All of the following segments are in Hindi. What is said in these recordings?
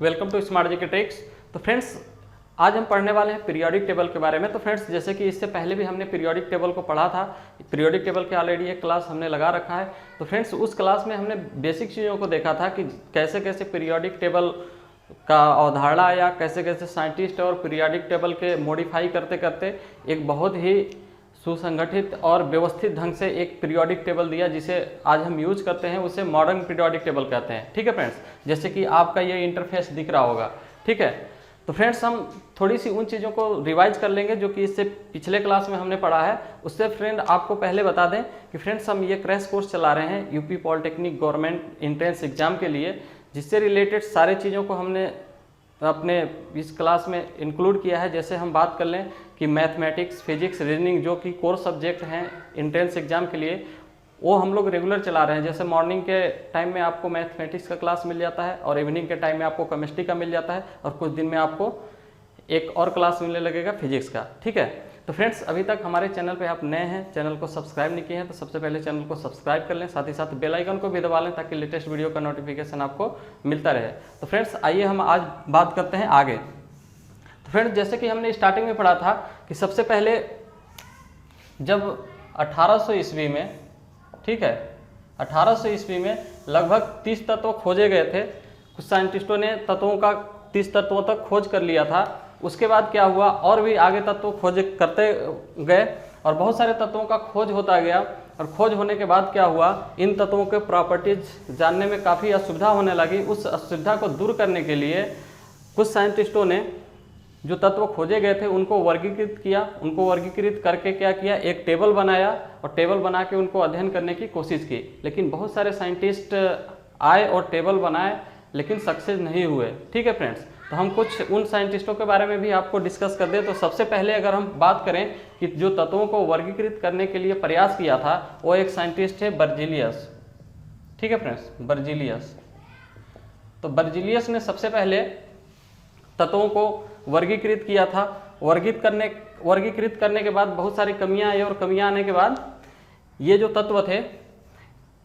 Welcome to Smart GK Tricks. तो फ्रेंड्स, आज हम पढ़ने वाले हैं पीरियोडिक टेबल के बारे में। तो फ्रेंड्स, जैसे कि इससे पहले भी हमने पीरियोडिक टेबल को पढ़ा था, पीरियोडिक टेबल के ऑलरेडी एक क्लास हमने लगा रखा है। तो फ्रेंड्स, उस क्लास में हमने बेसिक चीज़ों को देखा था कि कैसे कैसे पीरियोडिक टेबल का अवधारणा आया, कैसे कैसे साइंटिस्ट और पीरियोडिक टेबल के मॉडिफाई करते करते एक बहुत ही सुसंगठित और व्यवस्थित ढंग से एक पीरियोडिक टेबल दिया, जिसे आज हम यूज करते हैं, उसे मॉडर्न पीरियोडिक टेबल कहते हैं। ठीक है फ्रेंड्स, जैसे कि आपका ये इंटरफेस दिख रहा होगा। ठीक है, तो फ्रेंड्स, हम थोड़ी सी उन चीज़ों को रिवाइज कर लेंगे जो कि इससे पिछले क्लास में हमने पढ़ा है। उससे फ्रेंड आपको पहले बता दें कि फ्रेंड्स, हम ये क्रैश कोर्स चला रहे हैं UP polytechnic government entrance exam के लिए, जिससे रिलेटेड सारे चीज़ों को हमने अपने इस क्लास में इंक्लूड किया है। जैसे हम बात कर लें कि मैथमेटिक्स, फिजिक्स, रीजनिंग जो कि कोर सब्जेक्ट हैं एंट्रेंस एग्जाम के लिए, वो हम लोग रेगुलर चला रहे हैं। जैसे मॉर्निंग के टाइम में आपको मैथमेटिक्स का क्लास मिल जाता है और इवनिंग के टाइम में आपको केमिस्ट्री का मिल जाता है और कुछ दिन में आपको एक और क्लास मिलने लगेगा फिजिक्स का। ठीक है, तो फ्रेंड्स, अभी तक हमारे चैनल पे आप नए हैं, चैनल को सब्सक्राइब नहीं किए हैं, तो सबसे पहले चैनल को सब्सक्राइब कर लें, साथ ही साथ बेल आइकन को भी दबा लें ताकि लेटेस्ट वीडियो का नोटिफिकेशन आपको मिलता रहे। तो फ्रेंड्स, आइए हम आज बात करते हैं आगे। तो फ्रेंड्स, जैसे कि हमने स्टार्टिंग में पढ़ा था कि सबसे पहले जब 1800 ईस्वी में, ठीक है, 1800 ईस्वी में लगभग 30 तत्व खोजे गए थे। कुछ साइंटिस्टों ने तत्वों का 30 तत्वों तक खोज कर लिया था। उसके बाद क्या हुआ, और भी आगे तत्व खोज करते गए और बहुत सारे तत्वों का खोज होता गया। और खोज होने के बाद क्या हुआ, इन तत्वों के प्रॉपर्टीज जानने में काफ़ी असुविधा होने लगी। उस असुविधा को दूर करने के लिए कुछ साइंटिस्टों ने जो तत्व खोजे गए थे उनको वर्गीकृत किया। उनको वर्गीकृत करके क्या किया, एक टेबल बनाया और टेबल बना के उनको अध्ययन करने की कोशिश की। लेकिन बहुत सारे साइंटिस्ट आए और टेबल बनाए, लेकिन सक्सेस नहीं हुए। ठीक है फ्रेंड्स, तो हम कुछ उन साइंटिस्टों के बारे में भी आपको डिस्कस कर दें। तो सबसे पहले अगर हम बात करें कि जो तत्वों को वर्गीकृत करने के लिए प्रयास किया था, वो एक साइंटिस्ट है बर्जीलियस। ठीक है फ्रेंड्स, बर्जीलियस। तो बर्जीलियस ने सबसे पहले तत्वों को वर्गीकृत किया था। वर्गीकृत करने के बाद बहुत सारी कमियां आई और कमियां आने के बाद ये जो तत्व थे,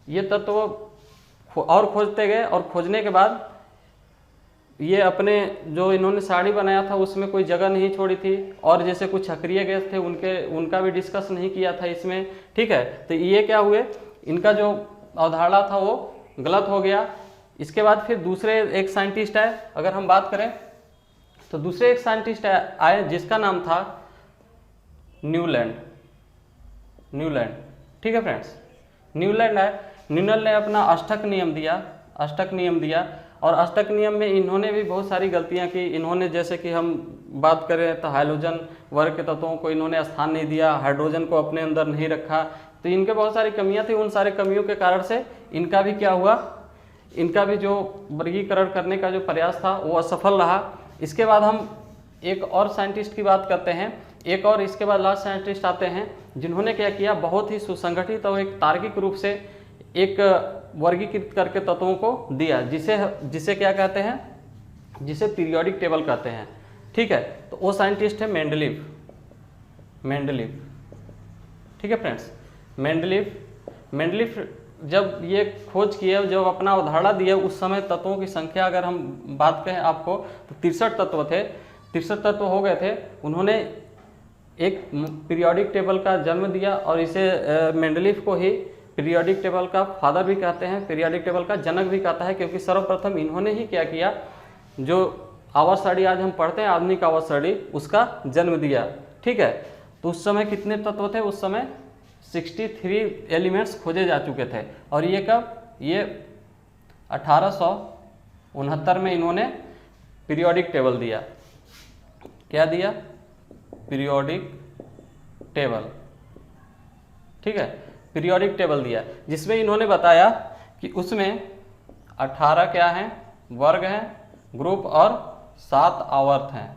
ये तत्व और खोजते गए और खोजने के बाद ये अपने जो इन्होंने साड़ी बनाया था उसमें कोई जगह नहीं छोड़ी थी। और जैसे कुछ अक्रिय गैस थे उनका भी डिस्कस नहीं किया था इसमें। ठीक है, तो ये क्या हुए, इनका जो अवधारणा था वो गलत हो गया। इसके बाद फिर दूसरे एक साइंटिस्ट आए। अगर हम बात करें तो दूसरे एक साइंटिस्ट आए जिसका नाम था न्यूलैंड। ठीक है फ्रेंड्स, न्यूलैंड आए। न्यूलैंड ने अपना अष्टक नियम दिया और अष्टक नियम में इन्होंने भी बहुत सारी गलतियां की। इन्होंने, जैसे कि हम बात करें तो हाइड्रोजन वर्ग के तत्वों को इन्होंने स्थान नहीं दिया, हाइड्रोजन को अपने अंदर नहीं रखा। तो इनके बहुत सारी कमियां थी। उन सारी कमियों के कारण से इनका भी क्या हुआ, इनका भी जो वर्गीकरण करने का जो प्रयास था वो असफल रहा। इसके बाद हम एक और साइंटिस्ट की बात करते हैं। एक और इसके बाद लास्ट साइंटिस्ट आते हैं जिन्होंने क्या किया, बहुत ही सुसंगठित और एक तार्किक रूप से एक वर्गीकृत करके तत्वों को दिया, जिसे क्या कहते हैं, जिसे पीरियोडिक टेबल कहते हैं। ठीक है, तो वो साइंटिस्ट है मेंडलीव। ठीक है फ्रेंड्स, मेंडलीव जब ये खोज किए, जब अपना अवधारणा दिया, उस समय तत्वों की संख्या अगर हम बात करें आपको तो 63 तत्व थे। 63 तत्व हो गए थे। उन्होंने एक पीरियोडिक टेबल का जन्म दिया और इसे मेंडलीव को ही पीरियोडिक टेबल का फादर भी कहते हैं, पीरियोडिक टेबल का जनक भी कहता है, क्योंकि सर्वप्रथम इन्होंने ही क्या किया, जो आवर्त सारणी आज हम पढ़ते हैं, आधुनिक आवर्त सारणी, उसका जन्म दिया। ठीक है, तो उस समय कितने तत्व थे, उस समय 63 एलिमेंट्स खोजे जा चुके थे। और ये कब, ये 1869 में इन्होंने पीरियोडिक टेबल दिया। क्या दिया, पीरियोडिक टेबल। ठीक है, पीरियोडिक टेबल दिया, जिसमें इन्होंने बताया कि उसमें 18 क्या हैं, वर्ग हैं, ग्रुप और 7 आवर्त हैं।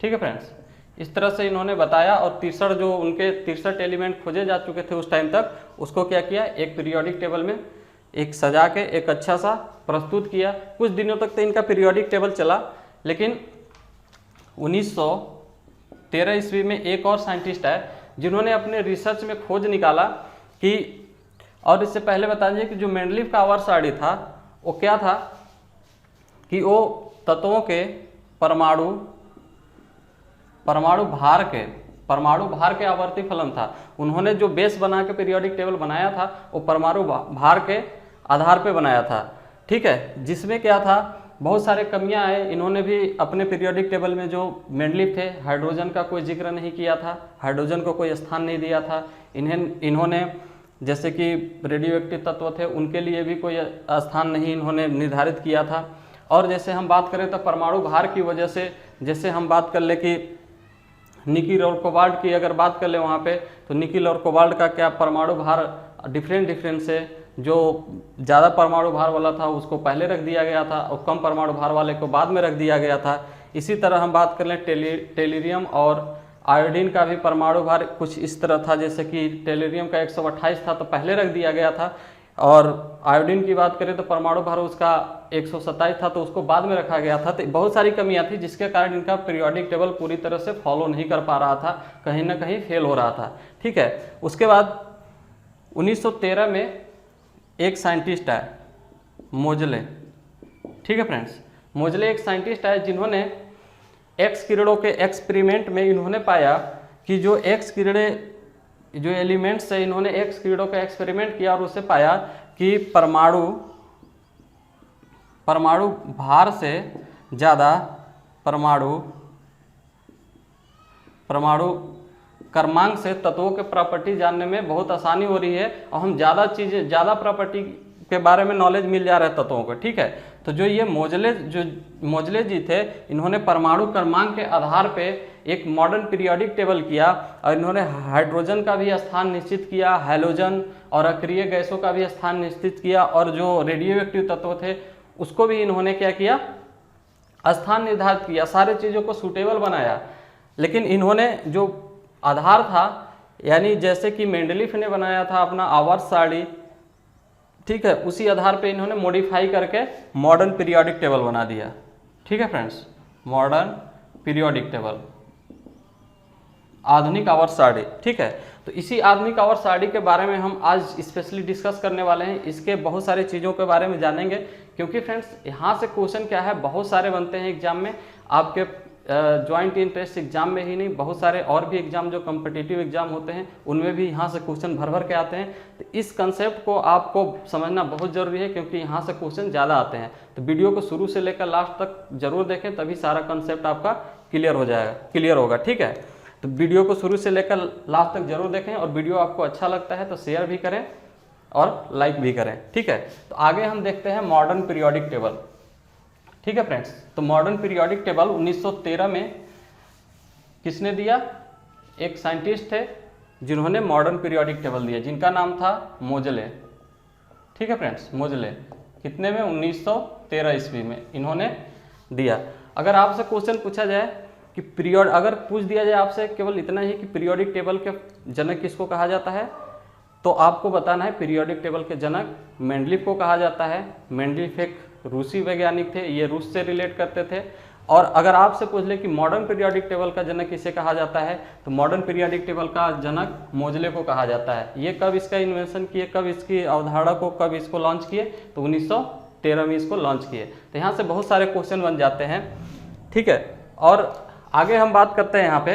ठीक है फ्रेंड्स, इस तरह से इन्होंने बताया। और 63 जो उनके 63 एलिमेंट खोजे जा चुके थे उस टाइम तक, उसको क्या किया, एक पीरियोडिक टेबल में एक सजा के एक अच्छा सा प्रस्तुत किया। कुछ दिनों तक तो इनका पीरियोडिक टेबल चला, लेकिन 1913 ईस्वी में एक और साइंटिस्ट आए जिन्होंने अपने रिसर्च में खोज निकाला कि, और इससे पहले बता दीजिए कि जो मेंडलीव का आवर्त सारणी था वो क्या था, कि वो तत्वों के परमाणु भार के आवर्ती फलन था। उन्होंने जो बेस बना के पीरियोडिक टेबल बनाया था वो परमाणु भार के आधार पे बनाया था, ठीक है। जिसमें क्या था, बहुत सारे कमियां आए। इन्होंने भी अपने पीरियोडिक टेबल में जो मेंडलीफ थे, हाइड्रोजन का कोई जिक्र नहीं किया था, हाइड्रोजन को कोई स्थान नहीं दिया था। इन्होंने जैसे कि रेडियो एक्टिव तत्व थे उनके लिए भी कोई स्थान नहीं इन्होंने निर्धारित किया था। और जैसे हम बात करें तो परमाणु भार की वजह से, जैसे हम बात कर ले कि निकिल और कोबाल्ट की अगर बात कर ले वहाँ पे, तो निकिल और कोबाल्ट का क्या परमाणु भार डिफरेंट से, जो ज़्यादा परमाणु भार वाला था उसको पहले रख दिया गया था और कम परमाणु भार वाले को बाद में रख दिया गया था। इसी तरह हम बात कर लें टेलीरियम और आयोडीन का भी परमाणु भार कुछ इस तरह था, जैसे कि टेलीरियम का 128 था तो पहले रख दिया गया था, और आयोडीन की बात करें तो परमाणु भार उसका 127 था तो उसको बाद में रखा गया था। तो बहुत सारी कमियां थी जिसके कारण इनका पीरियोडिक टेबल पूरी तरह से फॉलो नहीं कर पा रहा था, कहीं ना कहीं फेल हो रहा था, ठीक है। उसके बाद 1913 में एक साइंटिस्ट आए, मोजले, ठीक है फ्रेंड्स। मोजले एक साइंटिस्ट आए जिन्होंने एक्स किरणों के एक्सपेरिमेंट में इन्होंने पाया कि जो एक्स किरणें जो एलिमेंट्स है, इन्होंने एक्स किरणों का एक्सपेरिमेंट किया और उससे पाया कि परमाणु भार से ज़्यादा परमाणु क्रमांक से तत्वों के प्रॉपर्टी जानने में बहुत आसानी हो रही है और हम ज़्यादा प्रॉपर्टी के बारे में नॉलेज मिल जा रहा है तत्वों को, ठीक है। तो जो ये मोजले जी थे, इन्होंने परमाणु क्रमांक के आधार पे एक मॉडर्न पीरियोडिक टेबल किया और इन्होंने हाइड्रोजन का भी स्थान निश्चित किया, हैलोजन और अक्रिय गैसों का भी स्थान निश्चित किया, और जो रेडियो एक्टिव तत्व थे उसको भी इन्होंने क्या किया, स्थान निर्धारित किया, सारे चीज़ों को सूटेबल बनाया। लेकिन इन्होंने जो आधार था, यानी जैसे कि मेंडलीफ ने बनाया था अपना आवर्त सारणी, ठीक है, उसी आधार पे इन्होंने मॉडिफाई करके मॉडर्न पीरियोडिक टेबल बना दिया, ठीक है फ्रेंड्स। मॉडर्न पीरियोडिक टेबल, आधुनिक आवर्त सारणी, ठीक है। तो इसी आधुनिक आवर्त सारणी के बारे में हम आज स्पेशली डिस्कस करने वाले हैं। इसके बहुत सारी चीज़ों के बारे में जानेंगे, क्योंकि फ्रेंड्स यहाँ से क्वेश्चन क्या है, बहुत सारे बनते हैं एग्जाम में, आपके जॉइंट इंट्रेंस एग्जाम में ही नहीं, बहुत सारे और भी एग्जाम जो कॉम्पिटिटिव एग्जाम होते हैं उनमें भी यहाँ से क्वेश्चन भर के आते हैं। तो इस कंसेप्ट को आपको समझना बहुत ज़रूरी है, क्योंकि यहाँ से क्वेश्चन ज़्यादा आते हैं। तो वीडियो को शुरू से लेकर लास्ट तक जरूर देखें, तभी सारा कंसेप्ट आपका क्लियर होगा, ठीक है। तो वीडियो को शुरू से लेकर लास्ट तक जरूर देखें, और वीडियो आपको अच्छा लगता है तो शेयर भी करें और लाइक भी करें, ठीक है। तो आगे हम देखते हैं मॉडर्न पीरियोडिक टेबल, ठीक है फ्रेंड्स। तो मॉडर्न पीरियोडिक टेबल 1913 में किसने दिया, एक साइंटिस्ट थे जिन्होंने मॉडर्न पीरियोडिक टेबल दिया, जिनका नाम था मोजले, ठीक है फ्रेंड्स। मोजले कितने में, 1913 ईस्वी में इन्होंने दिया। अगर आपसे क्वेश्चन पूछा जाए कि अगर पूछ दिया जाए आपसे केवल इतना ही कि पीरियोडिक टेबल के जनक किसको कहा जाता है, तो आपको बताना है पीरियोडिक टेबल के जनक मेंडलीफ को कहा जाता है। मेंडलीफ एक रूसी वैज्ञानिक थे, ये रूस से रिलेट करते थे। और अगर आपसे पूछ ले कि मॉडर्न पीरियोडिक टेबल का जनक किसे कहा जाता है, तो मॉडर्न पीरियोडिक टेबल का जनक मोजले को कहा जाता है। ये कब इसका इन्वेंशन किए, कब इसकी अवधारणा को, कब इसको लॉन्च किए, तो 1913 में इसको लॉन्च किए। तो यहाँ से बहुत सारे क्वेश्चन बन जाते हैं, ठीक है। और आगे हम बात करते हैं, यहाँ पे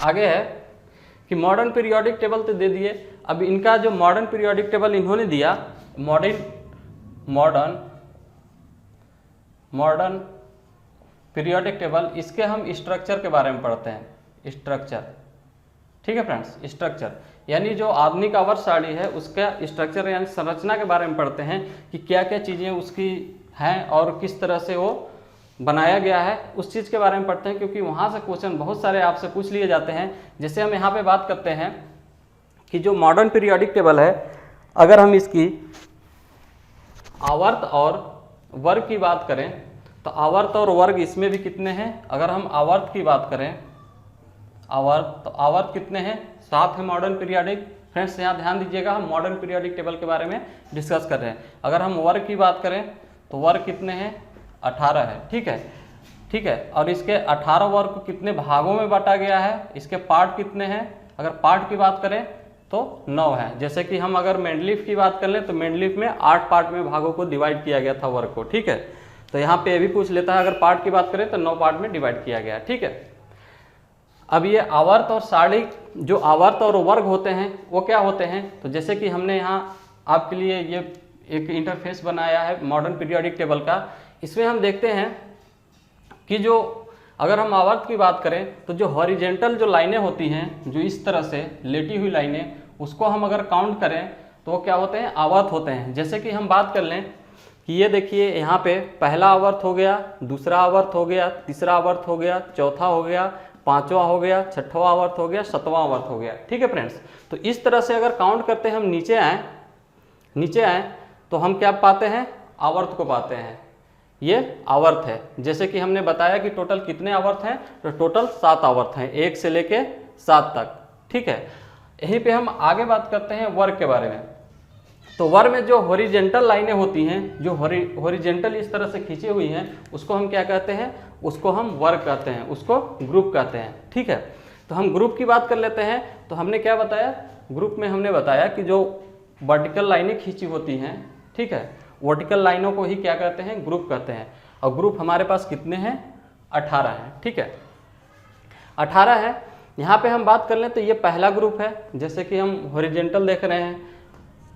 आगे है कि मॉडर्न पीरियोडिक टेबल तो दे दिए। अब इनका जो मॉडर्न पीरियोडिक टेबल इन्होंने दिया, मॉडर्न पीरियोडिक टेबल, इसके हम स्ट्रक्चर के बारे में पढ़ते हैं। स्ट्रक्चर, ठीक है फ्रेंड्स। स्ट्रक्चर यानी जो आधुनिक आवर्त सारणी है उसका स्ट्रक्चर यानी संरचना के बारे में पढ़ते हैं कि क्या क्या चीज़ें उसकी हैं और किस तरह से वो बनाया गया है, उस चीज़ के बारे में पढ़ते हैं, क्योंकि वहाँ से क्वेश्चन बहुत सारे आपसे पूछ लिए जाते हैं। जैसे हम यहाँ पे बात करते हैं कि जो मॉडर्न पीरियोडिक टेबल है, अगर हम इसकी आवर्त और वर्ग की बात करें तो आवर्त और वर्ग इसमें भी कितने हैं। अगर हम आवर्त की बात करें, आवर्त कितने हैं, 7 है मॉडर्न पीरियोडिक। फ्रेंड्स यहाँ ध्यान दीजिएगा, हम मॉडर्न पीरियोडिक टेबल के बारे में डिस्कस कर रहे हैं। अगर हम वर्ग की बात करें तो वर्ग कितने हैं, 18 है, ठीक है। और इसके 18 वर्ग को कितने भागों में बांटा गया है, इसके पार्ट कितने हैं। अगर पार्ट की बात करें तो 9 है। जैसे कि हम अगर मेंडलीफ की बात कर लें तो मेंडलीफ में 8 पार्ट में भागों को डिवाइड किया गया था वर्ग को, ठीक है। तो यहाँ पे ये भी पूछ लेता है, अगर पार्ट की बात करें तो 9 पार्ट में डिवाइड किया गया है। ठीक है, अब ये आवर्त और सारणी, जो आवर्त और वर्ग होते हैं वो क्या होते हैं, तो जैसे कि हमने यहाँ आपके लिए ये एक इंटरफेस बनाया है मॉडर्न पीरियोडिक टेबल का। इसमें हम देखते हैं कि जो अगर हम आवर्त की बात करें तो जो हॉरिजेंटल जो लाइनें होती हैं, जो इस तरह से लेटी हुई लाइनें, उसको हम अगर काउंट करें तो वो क्या होते हैं, आवर्त होते हैं। जैसे कि हम बात कर लें कि ये देखिए यहाँ पे पहला आवर्त हो गया, दूसरा आवर्त हो गया, तीसरा आवर्त हो गया, चौथा हो गया, पांचवा हो गया, छठवां आवर्त हो गया, सातवां आवर्त हो गया। ठीक है फ्रेंड्स, तो इस तरह से अगर काउंट करते हैं हम नीचे आए तो हम क्या पाते हैं, आवर्त को पाते हैं। ये आवर्त है। जैसे कि हमने बताया कि टोटल कितने आवर्त हैं, तो टोटल 7 आवर्त हैं, 1 से लेके 7 तक। ठीक है, यहीं पे हम आगे बात करते हैं वर्ग के बारे में। तो वर्ग में जो हॉरिजेंटल लाइनें होती हैं, जो हॉरिजेंटल इस तरह से खींची हुई हैं, उसको हम क्या कहते हैं, उसको हम वर्ग कहते हैं, उसको ग्रुप कहते हैं। ठीक है, तो हम ग्रुप की बात कर लेते हैं। तो हमने क्या बताया, ग्रुप में हमने बताया कि जो वर्टिकल लाइनें खींची होती हैं, ठीक है, वर्टिकल लाइनों को ही क्या कहते हैं, ग्रुप कहते हैं। और ग्रुप हमारे पास कितने हैं, 18 हैं। ठीक है, 18 है। यहाँ पे हम बात कर लें तो ये पहला ग्रुप है, जैसे कि हम हॉरिजेंटल देख रहे हैं,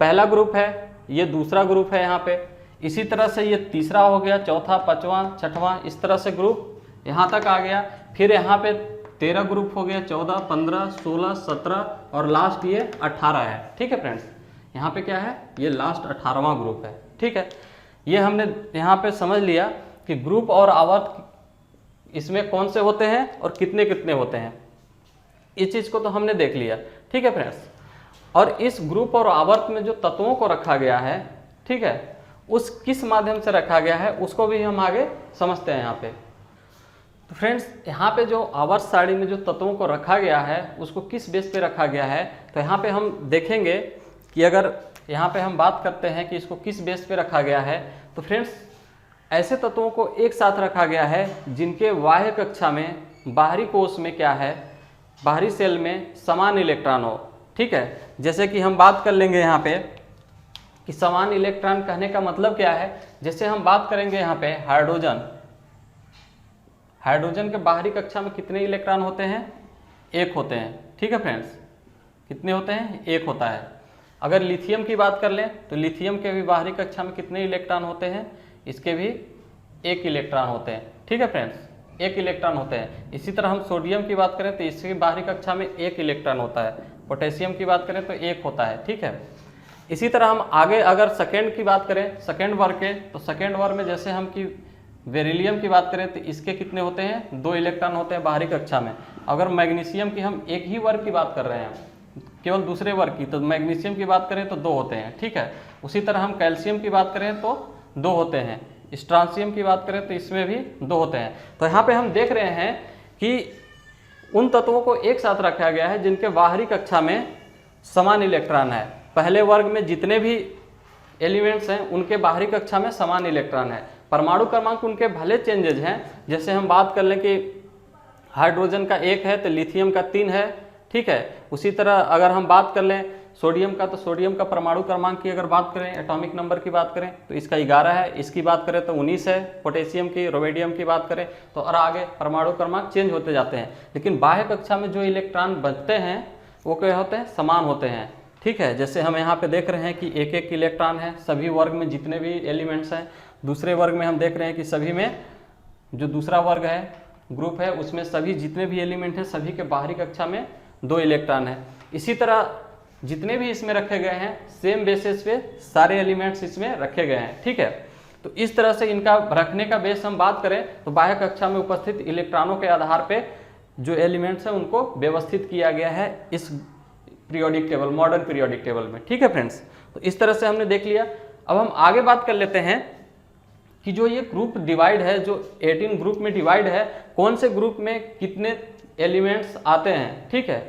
पहला ग्रुप है, ये दूसरा ग्रुप है यहाँ पे। इसी तरह से ये तीसरा हो गया, चौथा, पांचवा, छठवां, इस तरह से ग्रुप यहाँ तक आ गया। फिर यहाँ पे 13 ग्रुप हो गया, 14, 15, 16, 17 और लास्ट ये 18 है। ठीक है फ्रेंड्स, यहाँ पे क्या है, ये लास्ट 18वां ग्रुप है। ठीक है, ये हमने यहाँ पे समझ लिया कि ग्रुप और आवर्त इसमें कौन से होते हैं और कितने कितने होते हैं, इस चीज़ को तो हमने देख लिया। ठीक है फ्रेंड्स, और इस ग्रुप और आवर्त में जो तत्वों को रखा गया है, ठीक है, उस किस माध्यम से रखा गया है उसको भी हम आगे समझते हैं यहाँ पे। तो फ्रेंड्स, यहाँ पे जो आवर्त सारणी में जो तत्वों को रखा गया है उसको किस बेस पे रखा गया है, तो यहाँ पे हम देखेंगे कि अगर यहाँ पे हम बात करते हैं कि इसको किस बेस पे रखा गया है, तो फ्रेंड्स ऐसे तत्वों को एक साथ रखा गया है जिनके बाह्य कक्षा में, बाहरी कोश में क्या है, बाहरी सेल में समान इलेक्ट्रॉन हो। ठीक है, जैसे कि हम बात कर लेंगे यहाँ पे कि समान इलेक्ट्रॉन कहने का मतलब क्या है। जैसे हम बात करेंगे यहाँ पे हाइड्रोजन के बाहरी कक्षा में कितने इलेक्ट्रॉन होते हैं, 1 होते हैं। ठीक है फ्रेंड्स, कितने होते हैं, 1 होता है। अगर लिथियम की बात कर लें तो लिथियम के भी बाहरी कक्षा में कितने इलेक्ट्रॉन होते हैं, इसके भी 1 इलेक्ट्रॉन होते हैं। ठीक है फ्रेंड्स, 1 इलेक्ट्रॉन होते हैं। इसी तरह हम सोडियम की बात करें तो इसकी बाहरी कक्षा में 1 इलेक्ट्रॉन होता है। पोटेशियम की बात करें तो 1 होता है। ठीक है, इसी तरह हम आगे अगर सेकेंड की बात करें, सेकेंड वर्ग के, तो सेकेंड वर्ग में जैसे हम कि बेरिलियम की बात करें तो इसके कितने होते हैं, 2 इलेक्ट्रॉन होते हैं बाहरी कक्षा में। अगर मैग्नीशियम की हम एक ही वर्ग की बात कर रहे हैं, केवल दूसरे वर्ग की, तो मैग्नीशियम की बात करें तो 2 होते हैं। ठीक है, उसी तरह हम कैल्शियम की बात करें तो 2 होते हैं। स्ट्रांसियम की बात करें तो इसमें भी 2 होते हैं। तो यहाँ पे हम देख रहे हैं कि उन तत्वों को एक साथ रखा गया है जिनके बाहरी कक्षा में समान इलेक्ट्रॉन है। पहले वर्ग में जितने भी एलिमेंट्स हैं उनके बाहरी कक्षा में समान इलेक्ट्रॉन है। परमाणु क्रमांक उनके भले चेंजेज हैं, जैसे हम बात कर लें कि हाइड्रोजन का 1 है तो लिथियम का 3 है। ठीक है, उसी तरह अगर हम बात कर लें सोडियम का, तो सोडियम का परमाणु क्रमांक की अगर बात करें, एटॉमिक नंबर की बात करें तो इसका 11 है, इसकी बात करें तो 19 है। पोटेशियम की, रोवेडियम की बात करें तो और आगे परमाणु क्रमांक चेंज होते जाते हैं, लेकिन बाह्य कक्षा में जो इलेक्ट्रॉन बनते हैं वो क्या होते हैं, समान होते हैं। ठीक है, जैसे हम यहाँ पे देख रहे हैं कि 1-1 इलेक्ट्रॉन है सभी वर्ग में जितने भी एलिमेंट्स हैं। दूसरे वर्ग में हम देख रहे हैं कि सभी में, जो दूसरा वर्ग है, ग्रुप है, उसमें सभी जितने भी एलिमेंट हैं सभी के बाहरी कक्षा में 2 इलेक्ट्रॉन है। इसी तरह जितने भी इसमें रखे गए हैं सेम बेसिस पे सारे एलिमेंट्स इसमें रखे गए हैं। ठीक है, तो इस तरह से इनका रखने का बेस हम बात करें तो बाह्य कक्षा में उपस्थित इलेक्ट्रॉनों के आधार पे जो एलिमेंट्स हैं उनको व्यवस्थित किया गया है इस periodic table, modern periodic table में। ठीक है फ्रेंड्स, तो इस तरह से हमने देख लिया। अब हम आगे बात कर लेते हैं कि जो ये ग्रुप डिवाइड है, जो 18 ग्रुप में डिवाइड है, कौन से ग्रुप में कितने एलिमेंट्स आते हैं। ठीक है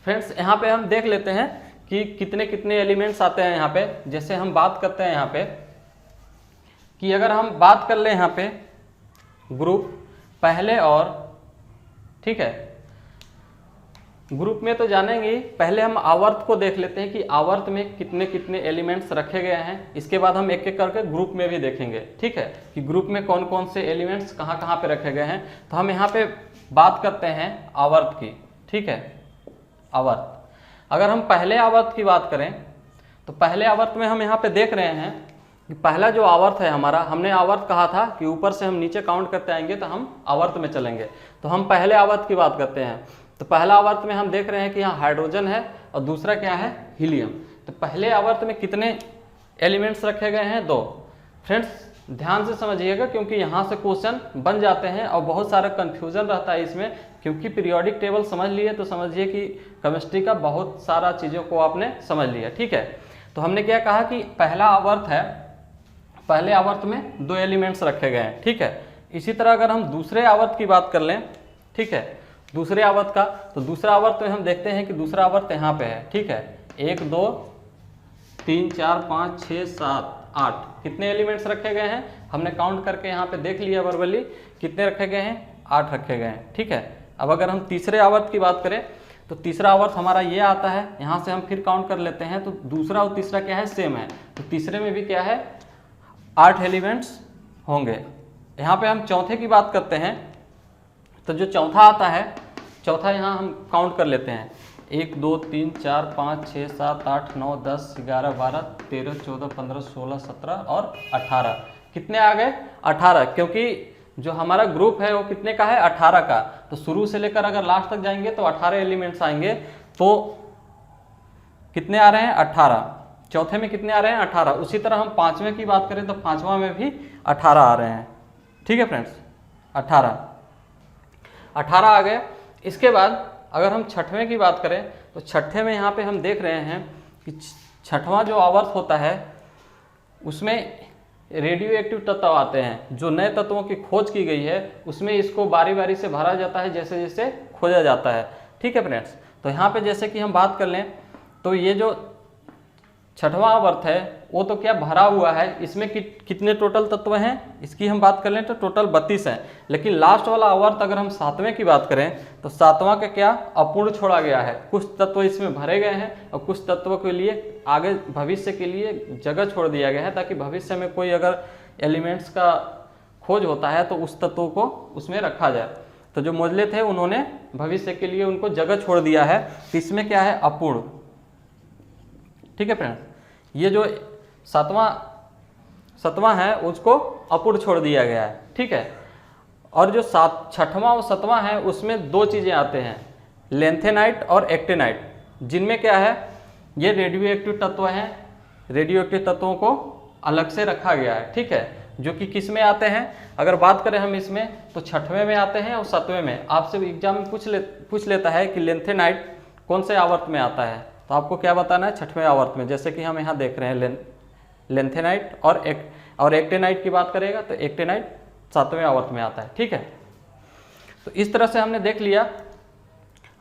फ्रेंड्स, यहाँ पे हम देख लेते हैं कि कितने कितने एलिमेंट्स आते हैं यहाँ पे। जैसे हम बात करते हैं यहाँ पे कि अगर हम बात कर लें यहाँ पे ग्रुप पहले और, ठीक है, ग्रुप में तो जानेंगे ही, पहले हम आवर्त को देख लेते हैं कि आवर्त में कितने कितने एलिमेंट्स रखे गए हैं। इसके बाद हम एक एक करके ग्रुप में भी देखेंगे, ठीक है, कि ग्रुप में कौन कौन से एलिमेंट्स कहाँ कहाँ पे रखे गए हैं। तो हम यहाँ पे बात करते हैं आवर्त की, ठीक है। आवर्त, अगर हम पहले आवर्त की बात करें तो पहले आवर्त में हम यहाँ पे देख रहे हैं कि पहला जो आवर्त है हमारा, हमने आवर्त कहा था कि ऊपर से हम नीचे काउंट करते आएंगे तो हम आवर्त में चलेंगे। तो हम पहले आवर्त की बात करते हैं। तो पहला आवर्त में हम देख रहे हैं कि यहाँ हाइड्रोजन है और दूसरा क्या है, हीलियम। तो पहले आवर्त में कितने एलिमेंट्स रखे गए हैं, 2। फ्रेंड्स ध्यान से समझिएगा क्योंकि यहाँ से क्वेश्चन बन जाते हैं और बहुत सारा कंफ्यूजन रहता है इसमें, क्योंकि पीरियोडिक टेबल समझ लिए तो समझिए कि केमिस्ट्री का बहुत सारा चीज़ों को आपने समझ लिया, ठीक है। तो हमने क्या कहा कि पहला आवर्त है, पहले आवर्त में 2 एलिमेंट्स रखे गए हैं, ठीक है। इसी तरह अगर हम दूसरे आवर्त की बात कर लें, ठीक है, दूसरे आवर्त का, तो दूसरा आवर्त में हम देखते हैं कि दूसरा आवर्त यहाँ पे है, ठीक है। 1 2 3 4 5 6 7 8 कितने एलिमेंट्स रखे गए हैं, हमने काउंट करके यहाँ पे देख लिया वर्बली, कितने रखे गए हैं, 8 रखे गए हैं, ठीक है। अब अगर हम तीसरे आवर्त की बात करें तो तीसरा आवर्त हमारा ये आता है, यहाँ से हम फिर काउंट कर लेते हैं। तो दूसरा और तीसरा क्या है, सेम है। तो तीसरे में भी क्या है, 8 एलिमेंट्स होंगे। यहाँ पे हम चौथे की बात करते हैं, तो जो चौथा आता है, चौथा यहाँ हम काउंट कर लेते हैं। 1 2 3 4 5 6 7 8 9 10 11 12 13 14 15 16 17 और 18 कितने आ गए, 18, क्योंकि जो हमारा ग्रुप है वो कितने का है, 18 का। तो शुरू से लेकर अगर लास्ट तक जाएंगे तो 18 एलिमेंट्स आएंगे। तो कितने आ रहे हैं, 18। चौथे में कितने आ रहे हैं, 18। उसी तरह हम पांचवें की बात करें तो पांचवा में भी 18 आ रहे हैं, ठीक है फ्रेंड्स, 18 आ गए। इसके बाद अगर हम छठवें की बात करें तो छठे में यहाँ पे हम देख रहे हैं कि छठवां जो आवर्त होता है उसमें रेडियो एक्टिव तत्व आते हैं। जो नए तत्वों की खोज की गई है उसमें इसको बारी बारी से भरा जाता है जैसे जैसे खोजा जाता है, ठीक है फ्रेंड्स। तो यहाँ पे जैसे कि हम बात कर लें तो ये जो छठवां आवर्त है वो तो क्या भरा हुआ है, इसमें कितने टोटल तत्व हैं, इसकी हम बात कर लें तो टोटल 32 हैं। लेकिन लास्ट वाला आवर्त अगर हम सातवें की बात करें तो सातवां का क्या, अपूर्ण छोड़ा गया है। कुछ तत्व इसमें भरे गए हैं और कुछ तत्वों के लिए आगे भविष्य के लिए जगह छोड़ दिया गया है, ताकि भविष्य में कोई अगर एलिमेंट्स का खोज होता है तो उस तत्वों को उसमें रखा जाए। तो जो मोजले थे उन्होंने भविष्य के लिए उनको जगह छोड़ दिया है। तो इसमें क्या है, अपूर्ण, ठीक है फ्रेंड्स। ये जो सतवां है उसको अपूर्ण छोड़ दिया गया है, ठीक है। और जो छठवां और सतवां है उसमें 2 चीज़ें आते हैं, लेंथेनाइट और एक्टेनाइट, जिनमें क्या है, ये रेडियो एक्टिव तत्व हैं। रेडियो एक्टिव तत्वों को अलग से रखा गया है, ठीक है, जो कि किस में आते हैं, अगर बात करें हम इसमें तो छठवें में आते हैं और सतवें में। आपसे एग्जाम में पूछ लेता है कि लेंथेनाइट कौन से आवर्त में आता है, तो आपको क्या बताना है, छठवें आवर्त में। जैसे कि हम यहाँ देख रहे हैं लेंथेनाइट और एक्टेनाइट की बात करेगा तो एक्टेनाइट 7वें आवर्त में आता है, ठीक है। तो इस तरह से हमने देख लिया।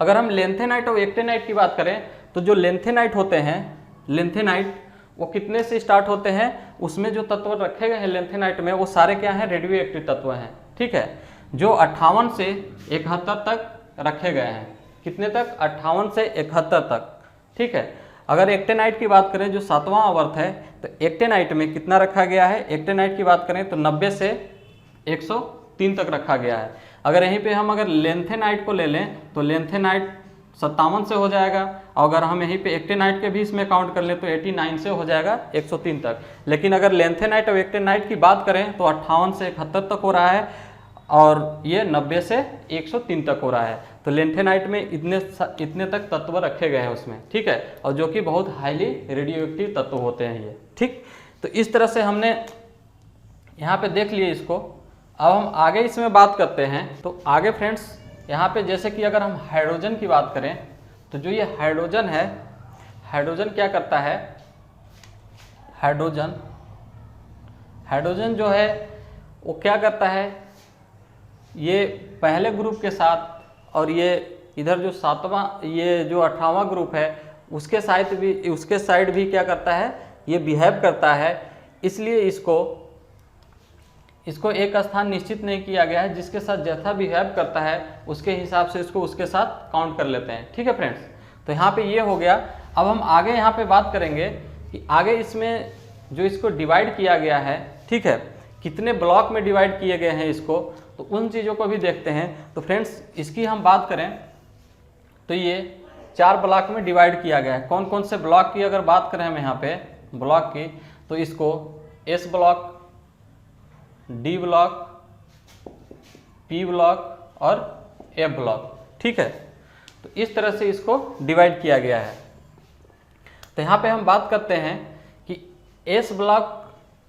अगर हम लेंथेनाइट और एक्टेनाइट की बात करें तो जो लेंथेनाइट होते हैं, लेंथेनाइट वो कितने से स्टार्ट होते हैं, उसमें जो तत्व रखे गए हैं लेंथेनाइट में वो सारे क्या हैं, रेडियो एक्टिव तत्व हैं, ठीक है, जो 58 से 71 तक रखे गए हैं। कितने तक, 58 से 71 तक, ठीक है। अगर एक्टेनाइट की बात करें जो 7वां आवर्त है तो एक्टेनाइट में कितना रखा गया है, एक्टेनाइट की बात करें तो 90 से 103 तक रखा गया है। अगर यहीं पे हम अगर लेंथेनाइट को ले लें तो लेंथेनाइट 57 से हो जाएगा, और अगर हम यहीं पे एक्टेनाइट के भी इसमें काउंट कर लें तो 89 से हो जाएगा 103 तक। लेकिन अगर लेंथेनाइट और एक्टेनाइट की बात करें तो 58 से 71 तक हो रहा है और ये 90 से 103 तक हो रहा है। तो लेंथेनाइट में इतने तक तत्व रखे गए हैं उसमें, ठीक है, और जो कि बहुत हाईली रेडियो एक्टिव तत्व होते हैं ये, ठीक। तो इस तरह से हमने यहाँ पे देख लिए इसको। अब हम आगे इसमें बात करते हैं। तो आगे फ्रेंड्स यहाँ पे जैसे कि अगर हम हाइड्रोजन की बात करें तो जो ये हाइड्रोजन है, हाइड्रोजन क्या करता है, हाइड्रोजन जो है वो क्या करता है, ये पहले ग्रुप के साथ और ये इधर जो 7वां, ये जो 18वां ग्रुप है उसके साइड भी क्या करता है, ये बिहेव करता है। इसलिए इसको इसको एक स्थान निश्चित नहीं किया गया है, जिसके साथ जैसा बिहेव करता है उसके हिसाब से इसको उसके साथ काउंट कर लेते हैं। ठीक है फ्रेंड्स, तो यहाँ पे ये हो गया। अब हम आगे यहाँ पे बात करेंगे कि आगे इसमें जो इसको डिवाइड किया गया है, ठीक है, कितने ब्लॉक में डिवाइड किए गए हैं इसको, तो उन चीज़ों को भी देखते हैं। तो फ्रेंड्स इसकी हम बात करें तो ये 4 ब्लॉक में डिवाइड किया गया है। कौन कौन से ब्लॉक की अगर बात करें हम यहाँ पे ब्लॉक की, तो इसको S block, D block, P block और एफ ब्लॉक, ठीक है, तो इस तरह से इसको डिवाइड किया गया है। तो यहाँ पे हम बात करते हैं कि एस ब्लॉक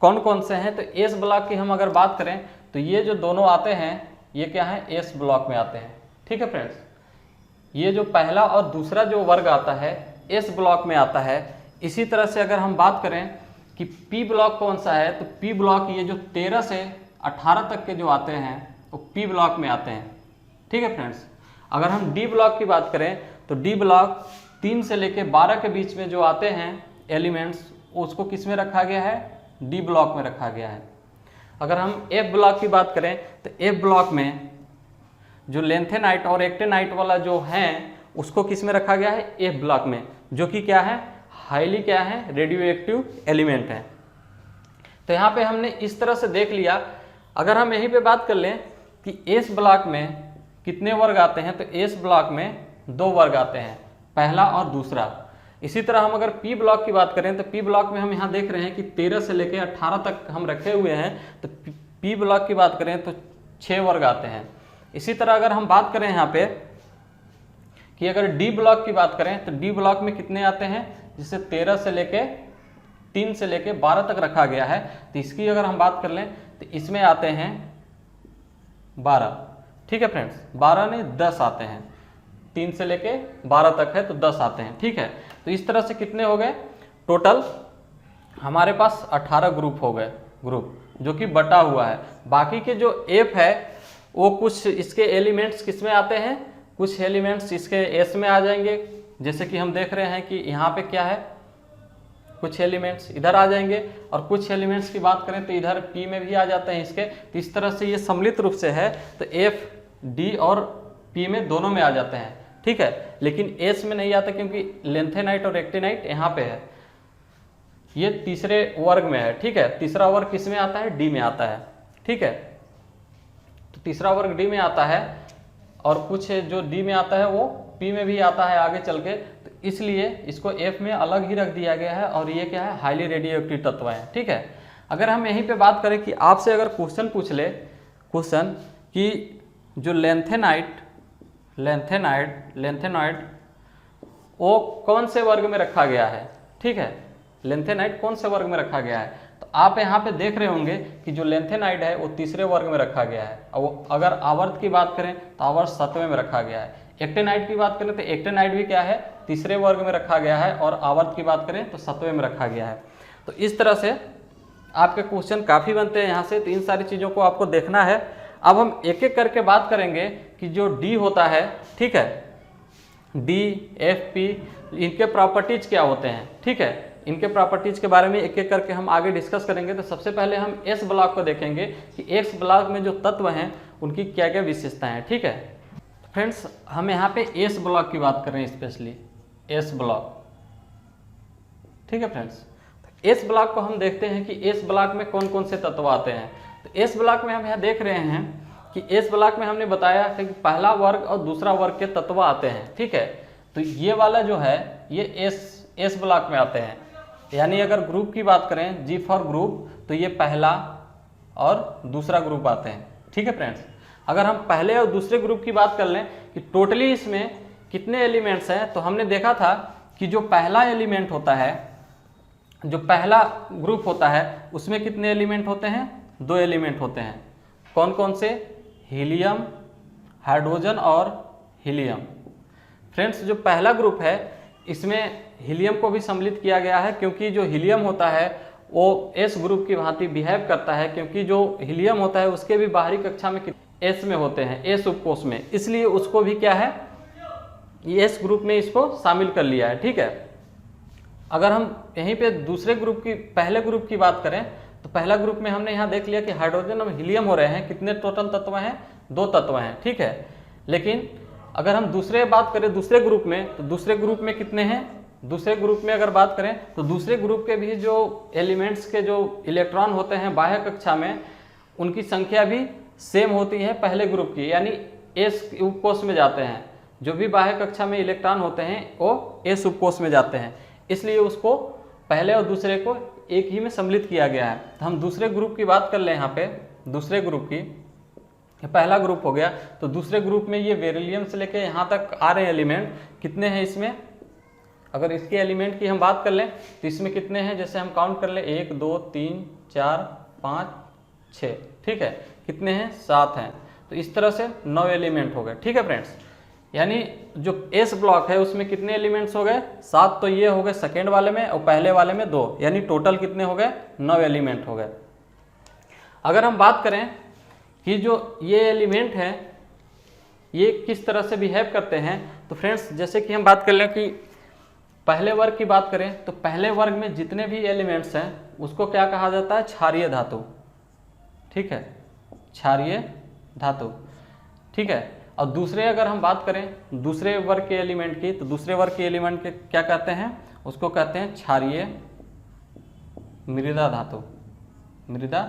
कौन कौन से हैं। तो एस ब्लॉक की हम अगर बात करें तो ये जो दोनों आते हैं ये क्या है, एस ब्लॉक में आते हैं। ठीक है फ्रेंड्स, ये जो पहला और दूसरा जो वर्ग आता है एस ब्लॉक में आता है। इसी तरह से अगर हम बात करें कि पी ब्लॉक कौन सा है, तो पी ब्लॉक ये जो 13 से 18 तक के जो आते हैं वो पी ब्लॉक में आते हैं। ठीक है फ्रेंड्स, अगर हम डी ब्लॉक की बात करें तो डी ब्लॉक 3 से लेकर 12 के बीच में जो आते हैं एलिमेंट्स, उसको किस में रखा गया है, डी ब्लॉक में रखा गया है। अगर हम एफ ब्लॉक की बात करें तो एफ ब्लॉक में जो लेंथेनाइट और एक्टेनाइट वाला जो है उसको किस में रखा गया है, एफ ब्लॉक में, जो कि क्या है, हाईली क्या है, रेडियो एक्टिव एलिमेंट है। तो यहाँ पे हमने इस तरह से देख लिया। अगर हम यहीं पे बात कर लें कि एस ब्लॉक में कितने वर्ग आते हैं, तो एस ब्लॉक में 2 वर्ग आते हैं, पहला और दूसरा। इसी तरह हम अगर पी ब्लॉक की बात करें तो पी ब्लॉक में हम यहाँ देख रहे हैं कि 13 से लेकर 18 तक हम रखे हुए हैं। तो पी ब्लॉक की बात करें तो 6 वर्ग आते हैं। इसी तरह अगर हम बात करें यहाँ पे कि अगर डी ब्लॉक की बात करें तो डी ब्लॉक में कितने आते हैं, जिसे 13 से लेके 3 से लेके 12 तक रखा गया है। तो इसकी अगर हम बात कर लें तो इसमें आते हैं 12। ठीक है फ्रेंड्स, 12 नहीं 10 आते हैं, 3 से लेके 12 तक है तो 10 आते हैं। ठीक है, तो इस तरह से कितने हो गए, टोटल हमारे पास 18 ग्रुप हो गए, ग्रुप जो कि बटा हुआ है। बाकी के जो एफ है वो कुछ इसके एलिमेंट्स किस में आते हैं, कुछ एलिमेंट्स इसके एस में आ जाएंगे, जैसे कि हम देख रहे हैं कि यहाँ पे क्या है, कुछ एलिमेंट्स इधर आ जाएंगे, और कुछ एलिमेंट्स की बात करें तो इधर पी में भी आ जाते हैं इसके। तो इस तरह से ये सम्मिलित रूप से है, तो एफ डी और पी में दोनों में आ जाते हैं। ठीक है, लेकिन एस में नहीं आता क्योंकि लेंथेनाइट और एक्टिनाइट यहाँ पे है, ये तीसरे वर्ग में है। ठीक है, तीसरा वर्ग किस में आता है, डी में आता है। ठीक है, तो तीसरा वर्ग डी में आता है, और कुछ जो डी में आता है वो पी में भी आता है आगे चल के, तो इसलिए इसको एफ में अलग ही रख दिया गया है। और ये क्या है, हाईली रेडियो एक्टिव तत्व है। ठीक है, अगर हम यहीं पे बात करें कि आपसे अगर क्वेश्चन पूछ ले, क्वेश्चन कि जो लेंथेनाइट वो कौन से वर्ग में रखा गया है। ठीक है, लेंथेनाइट कौन से वर्ग में रखा गया है, तो आप यहाँ पे देख रहे होंगे कि जो लेंथेनाइट है वो तीसरे वर्ग में रखा गया है। और अगर आवर्त की बात करें तो आवर्त 7वें में रखा गया है। एक्टेनाइट की बात करें तो एक्टेनाइट भी क्या है, तीसरे वर्ग में रखा गया है, और आवर्त की बात करें तो 7वें में रखा गया है। तो इस तरह से आपके क्वेश्चन काफ़ी बनते हैं यहाँ से, तो इन सारी चीज़ों को आपको देखना है। अब हम एक एक करके बात करेंगे कि जो डी होता है, ठीक है, डी एफ पी, इनके प्रॉपर्टीज क्या होते हैं। ठीक है, इनके प्रॉपर्टीज के बारे में एक एक करके हम आगे डिस्कस करेंगे। तो सबसे पहले हम एस ब्लॉक को देखेंगे कि एस ब्लॉक में जो तत्व हैं उनकी क्या क्या विशेषताएं हैं। ठीक है, तो फ्रेंड्स हम यहाँ पे एस ब्लॉक की बात कर रहे हैं, स्पेशली एस ब्लॉक। ठीक है फ्रेंड्स, एस ब्लॉक को हम देखते हैं कि एस ब्लॉक में कौन कौन से तत्व आते हैं। तो एस ब्लॉक में हम यहाँ देख रहे हैं कि एस ब्लॉक में हमने बताया कि पहला वर्ग और दूसरा वर्ग के तत्व आते हैं। ठीक है, तो ये वाला जो है ये एस ब्लॉक में आते हैं। यानी अगर ग्रुप की बात करें, जी फॉर ग्रुप, तो ये पहला और दूसरा ग्रुप आते हैं। ठीक है फ्रेंड्स, अगर हम पहले और दूसरे ग्रुप की बात कर लें कि टोटली इसमें कितने एलिमेंट्स हैं, तो हमने देखा था कि जो पहला एलिमेंट होता है, जो पहला ग्रुप होता है, उसमें कितने एलिमेंट होते हैं, 2 एलिमेंट होते हैं। कौन कौन से, हीलियम, हाइड्रोजन और हीलियम। फ्रेंड्स जो पहला ग्रुप है इसमें हीलियम को भी सम्मिलित किया गया है, क्योंकि जो हीलियम होता है वो एस ग्रुप की भांति बिहेव करता है, क्योंकि जो हीलियम होता है उसके भी बाहरी कक्षा में एस में होते हैं, एस उपकोष में, इसलिए उसको भी क्या है, एस ग्रुप में इसको शामिल कर लिया है। ठीक है, अगर हम यहीं पे दूसरे ग्रुप की, पहले ग्रुप की बात करें तो पहला ग्रुप में हमने यहाँ देख लिया कि हाइड्रोजन और हीलियम हो रहे हैं, कितने टोटल तत्व हैं, 2 तत्व हैं, ठीक है। लेकिन अगर हम दूसरे बात करें दूसरे ग्रुप में, तो दूसरे ग्रुप में कितने हैं, दूसरे ग्रुप में अगर बात करें तो दूसरे ग्रुप के भी जो एलिमेंट्स के जो इलेक्ट्रॉन होते हैं बाह्य कक्षा में, उनकी संख्या भी सेम होती है पहले ग्रुप की, यानी एस उपकोष में जाते हैं। जो भी बाह्य कक्षा में इलेक्ट्रॉन होते हैं वो एस उपकोष में जाते हैं, इसलिए उसको पहले और दूसरे को एक ही में सम्मिलित किया गया है। तो हम दूसरे ग्रुप की बात कर लें यहाँ पे, दूसरे ग्रुप की, पहला ग्रुप हो गया, तो दूसरे ग्रुप में ये बेरिलियम से लेके यहाँ तक आ रहे हैं एलिमेंट, कितने हैं इसमें, अगर इसके एलिमेंट की हम बात कर लें तो इसमें कितने हैं, जैसे हम काउंट कर लें 1 2 3 4 5 6, ठीक है, कितने हैं, 7 हैं। तो इस तरह से 9 एलिमेंट हो गए, ठीक है फ्रेंड्स। यानी जो एस ब्लॉक है उसमें कितने एलिमेंट्स हो गए, 7, तो ये हो गए सेकेंड वाले में और पहले वाले में 2, यानी टोटल कितने हो गए, 9 एलिमेंट हो गए। अगर हम बात करें कि जो ये एलिमेंट हैं ये किस तरह से बिहेव करते हैं, तो फ्रेंड्स जैसे कि हम बात कर लें कि पहले वर्ग की बात करें तो पहले वर्ग में जितने भी एलिमेंट्स हैं उसको क्या कहा जाता है, क्षारीय धातु, ठीक है, क्षारीय धातु, ठीक है। और दूसरे अगर हम बात करें दूसरे वर्ग के एलिमेंट की, तो दूसरे वर्ग के एलिमेंट के क्या कहते हैं, उसको कहते हैं क्षारीय मृदा धातु, मृदा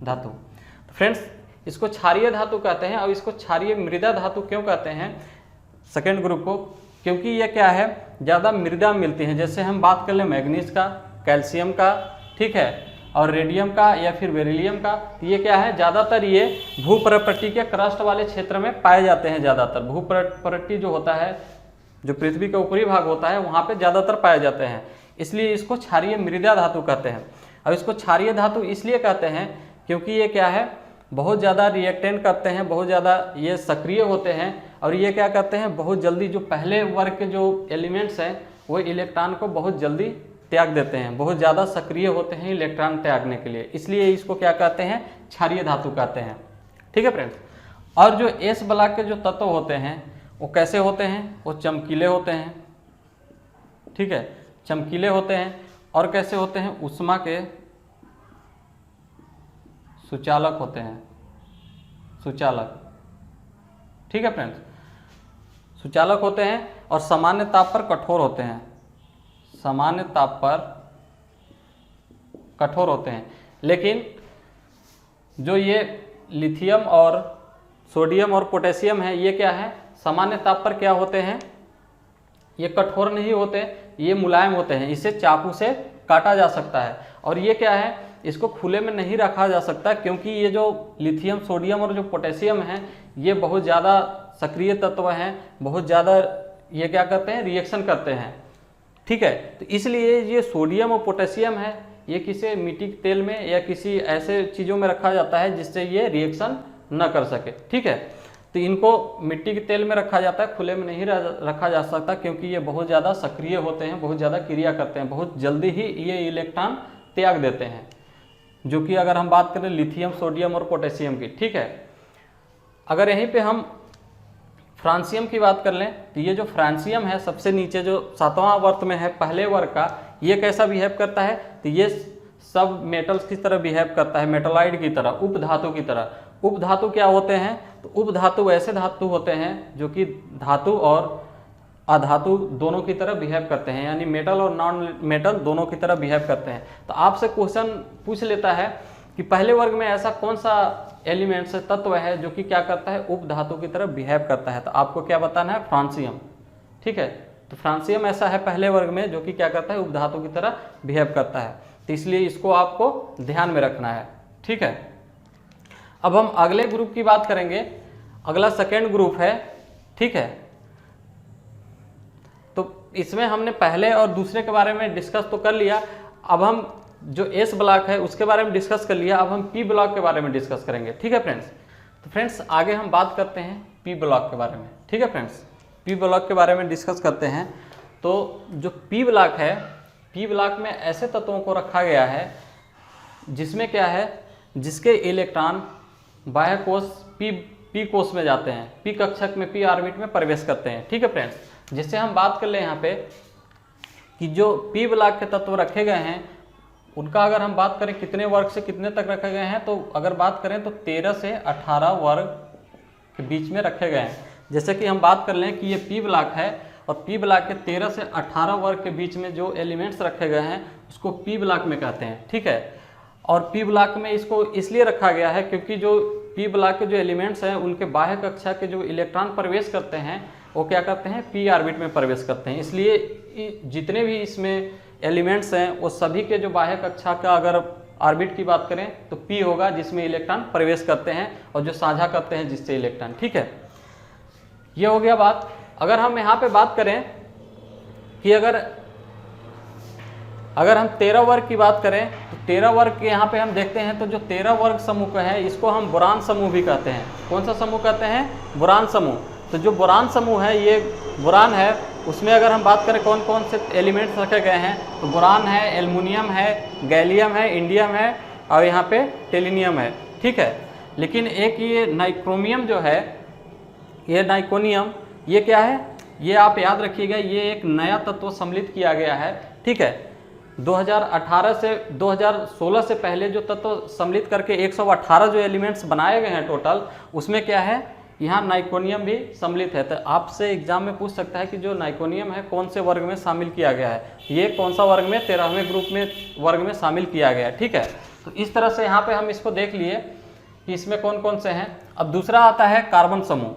धातु। तो फ्रेंड्स इसको क्षारीय धातु कहते हैं, और इसको क्षारीय मृदा धातु क्यों कहते हैं सेकेंड ग्रुप को, क्योंकि ये क्या है, ज़्यादा मृदा मिलती है। जैसे हम बात कर लें मैग्नीज का, कैल्शियम का, ठीक है, और रेडियम का या फिर बेरिलियम का, तो ये क्या है, ज़्यादातर ये भूपृष्ठ के क्रस्ट वाले क्षेत्र में पाए जाते हैं। ज़्यादातर भूपृष्ठ जो होता है, जो पृथ्वी का ऊपरी भाग होता है, वहाँ पे ज़्यादातर पाए जाते हैं, इसलिए इसको क्षारीय मृदा धातु कहते हैं। और इसको क्षारीय धातु इसलिए कहते हैं क्योंकि ये क्या है, बहुत ज़्यादा रिएक्टेंट करते हैं, बहुत ज़्यादा ये सक्रिय होते हैं, और ये क्या करते हैं, बहुत जल्दी जो पहले वर्ग के जो एलिमेंट्स हैं वो इलेक्ट्रॉन को बहुत जल्दी त्याग देते हैं, बहुत ज़्यादा सक्रिय होते हैं इलेक्ट्रॉन त्यागने के लिए, इसलिए इसको क्या कहते हैं, क्षारीय धातु कहते हैं, ठीक है फ्रेंड्स। और जो एस ब्लॉक के जो तत्व होते हैं वो कैसे होते हैं, वो चमकीले होते हैं, ठीक है, चमकीले होते हैं। और कैसे होते हैं, ऊष्मा के सुचालक होते हैं, सुचालक, ठीक है फ्रेंड्स, सुचालक होते हैं। और सामान्य ताप पर कठोर होते हैं, सामान्य ताप पर कठोर होते हैं। लेकिन जो ये लिथियम और सोडियम और पोटेशियम है, ये क्या है, सामान्य ताप पर क्या होते हैं, ये कठोर नहीं होते, ये मुलायम होते हैं, इसे चाकू से काटा जा सकता है। और ये क्या है, इसको खुले में नहीं रखा जा सकता, क्योंकि ये जो लिथियम, सोडियम और जो पोटेशियम है ये बहुत ज़्यादा सक्रिय तत्व हैं, बहुत ज़्यादा ये क्या करते हैं, रिएक्शन करते हैं, ठीक है। तो इसलिए ये सोडियम और पोटेशियम है, ये किसी मिट्टी के तेल में या किसी ऐसे चीज़ों में रखा जाता है जिससे ये रिएक्शन न कर सके, ठीक है। तो इनको मिट्टी के तेल में रखा जाता है, खुले में नहीं रखा जा सकता, क्योंकि ये बहुत ज़्यादा सक्रिय होते हैं, बहुत ज़्यादा क्रिया करते हैं, बहुत जल्दी ही ये इलेक्ट्रॉन त्याग देते हैं, जो कि अगर हम बात करें लिथियम, सोडियम और पोटेशियम की, ठीक है। अगर यहीं पे हम फ्रांसियम की बात कर लें तो ये जो फ्रांसियम है सबसे नीचे जो 7वां वर्त में है पहले वर्ग का, ये कैसा बिहेव करता है, तो ये सब मेटल्स की तरह बिहेव करता है, मेटलाइड की तरह, उपधातु की तरह। उपधातु क्या होते हैं, तो उपधातु ऐसे धातु होते हैं जो कि धातु और अधातु दोनों की तरह बिहेव करते हैं, यानी मेटल और नॉन मेटल दोनों की तरह बिहेव करते हैं। तो आपसे क्वेश्चन पूछ लेता है कि पहले वर्ग में ऐसा कौन सा एलिमेंट से तत्व है जो कि क्या करता है, उपधातु की तरह बिहेव करता है, तो आपको क्या बताना है, फ्रांसियम, ठीक है। तो फ्रांसियम ऐसा है पहले वर्ग में जो कि क्या करता है, उपधातु की तरह बिहेव करता है, तो इसलिए इसको आपको ध्यान में रखना है, ठीक है। अब हम अगले ग्रुप की बात करेंगे, अगला सेकेंड ग्रुप है, ठीक है। तो इसमें हमने पहले और दूसरे के बारे में डिस्कस तो कर लिया, अब हम जो एस ब्लॉक है उसके बारे में डिस्कस कर लिया, अब हम पी ब्लॉक के बारे में डिस्कस करेंगे, ठीक है फ्रेंड्स। तो फ्रेंड्स आगे हम बात करते हैं पी ब्लॉक के बारे में, ठीक है फ्रेंड्स। पी ब्लॉक के बारे में डिस्कस करते हैं। तो जो पी ब्लॉक है, पी ब्लॉक में ऐसे तत्वों को रखा गया है जिसमें क्या है, जिसके इलेक्ट्रॉन बाह्य कोश पी कोश में जाते हैं, पी कक्षक में, पी ऑर्बिट में प्रवेश करते हैं, ठीक है फ्रेंड्स। जिससे हम बात कर ले यहाँ पे कि जो पी ब्लॉक के तत्व रखे गए हैं उनका अगर हम बात करें कितने वर्ग से कितने तक रखे गए हैं, तो अगर बात करें तो 13 से 18 वर्ग के बीच में रखे गए हैं। जैसे कि हम बात कर लें कि ये पी ब्लॉक है और पी ब्लॉक के 13 से 18 वर्ग के बीच में जो एलिमेंट्स रखे गए हैं उसको पी ब्लॉक में कहते हैं, ठीक है। और पी ब्लॉक में इसको इसलिए रखा गया है क्योंकि जो पी ब्लॉक के जो एलिमेंट्स हैं उनके बाह्य कक्षा के जो इलेक्ट्रॉन प्रवेश करते हैं वो क्या करते हैं, पी ऑर्बिट में प्रवेश करते हैं। इसलिए जितने भी इसमें एलिमेंट्स हैं वो सभी के जो बाह्य कक्षा का अगर ऑर्बिट की बात करें तो पी होगा, जिसमें इलेक्ट्रॉन प्रवेश करते हैं और जो साझा करते हैं जिससे इलेक्ट्रॉन, ठीक है। ये हो गया बात। अगर हम यहाँ पे बात करें कि अगर हम 13 वर्ग की बात करें तो 13 वर्ग के यहाँ पे हम देखते हैं तो जो 13 वर्ग समूह का है इसको हम बोरान समूह भी कहते हैं। कौन सा समूह कहते हैं, बोरान समूह। तो जो बोरान समूह है ये बोरान है, उसमें अगर हम बात करें कौन कौन से एलिमेंट्स रखे गए हैं तो बोरान है, एल्युमिनियम है, गैलियम है, इंडियम है और यहाँ पे टेलिनियम है, ठीक है। लेकिन एक ये नाइक्रोमियम जो है, ये नाइकोनियम, ये क्या है, ये आप याद रखिएगा, ये एक नया तत्व सम्मिलित किया गया है, ठीक है। 2018 से 2016 से पहले जो तत्व सम्मिलित करके 118 जो एलिमेंट्स बनाए गए हैं टोटल, उसमें क्या है, यहाँ नाइकोनियम भी सम्मिलित है। तो आपसे एग्जाम में पूछ सकता है कि जो नाइकोनियम है कौन से वर्ग में शामिल किया गया है, ये कौन सा वर्ग में, 13वें ग्रुप में वर्ग में शामिल किया गया है, ठीक है। तो इस तरह से यहाँ पे हम इसको देख लिए कि इसमें कौन कौन से हैं। अब दूसरा आता है कार्बन समूह,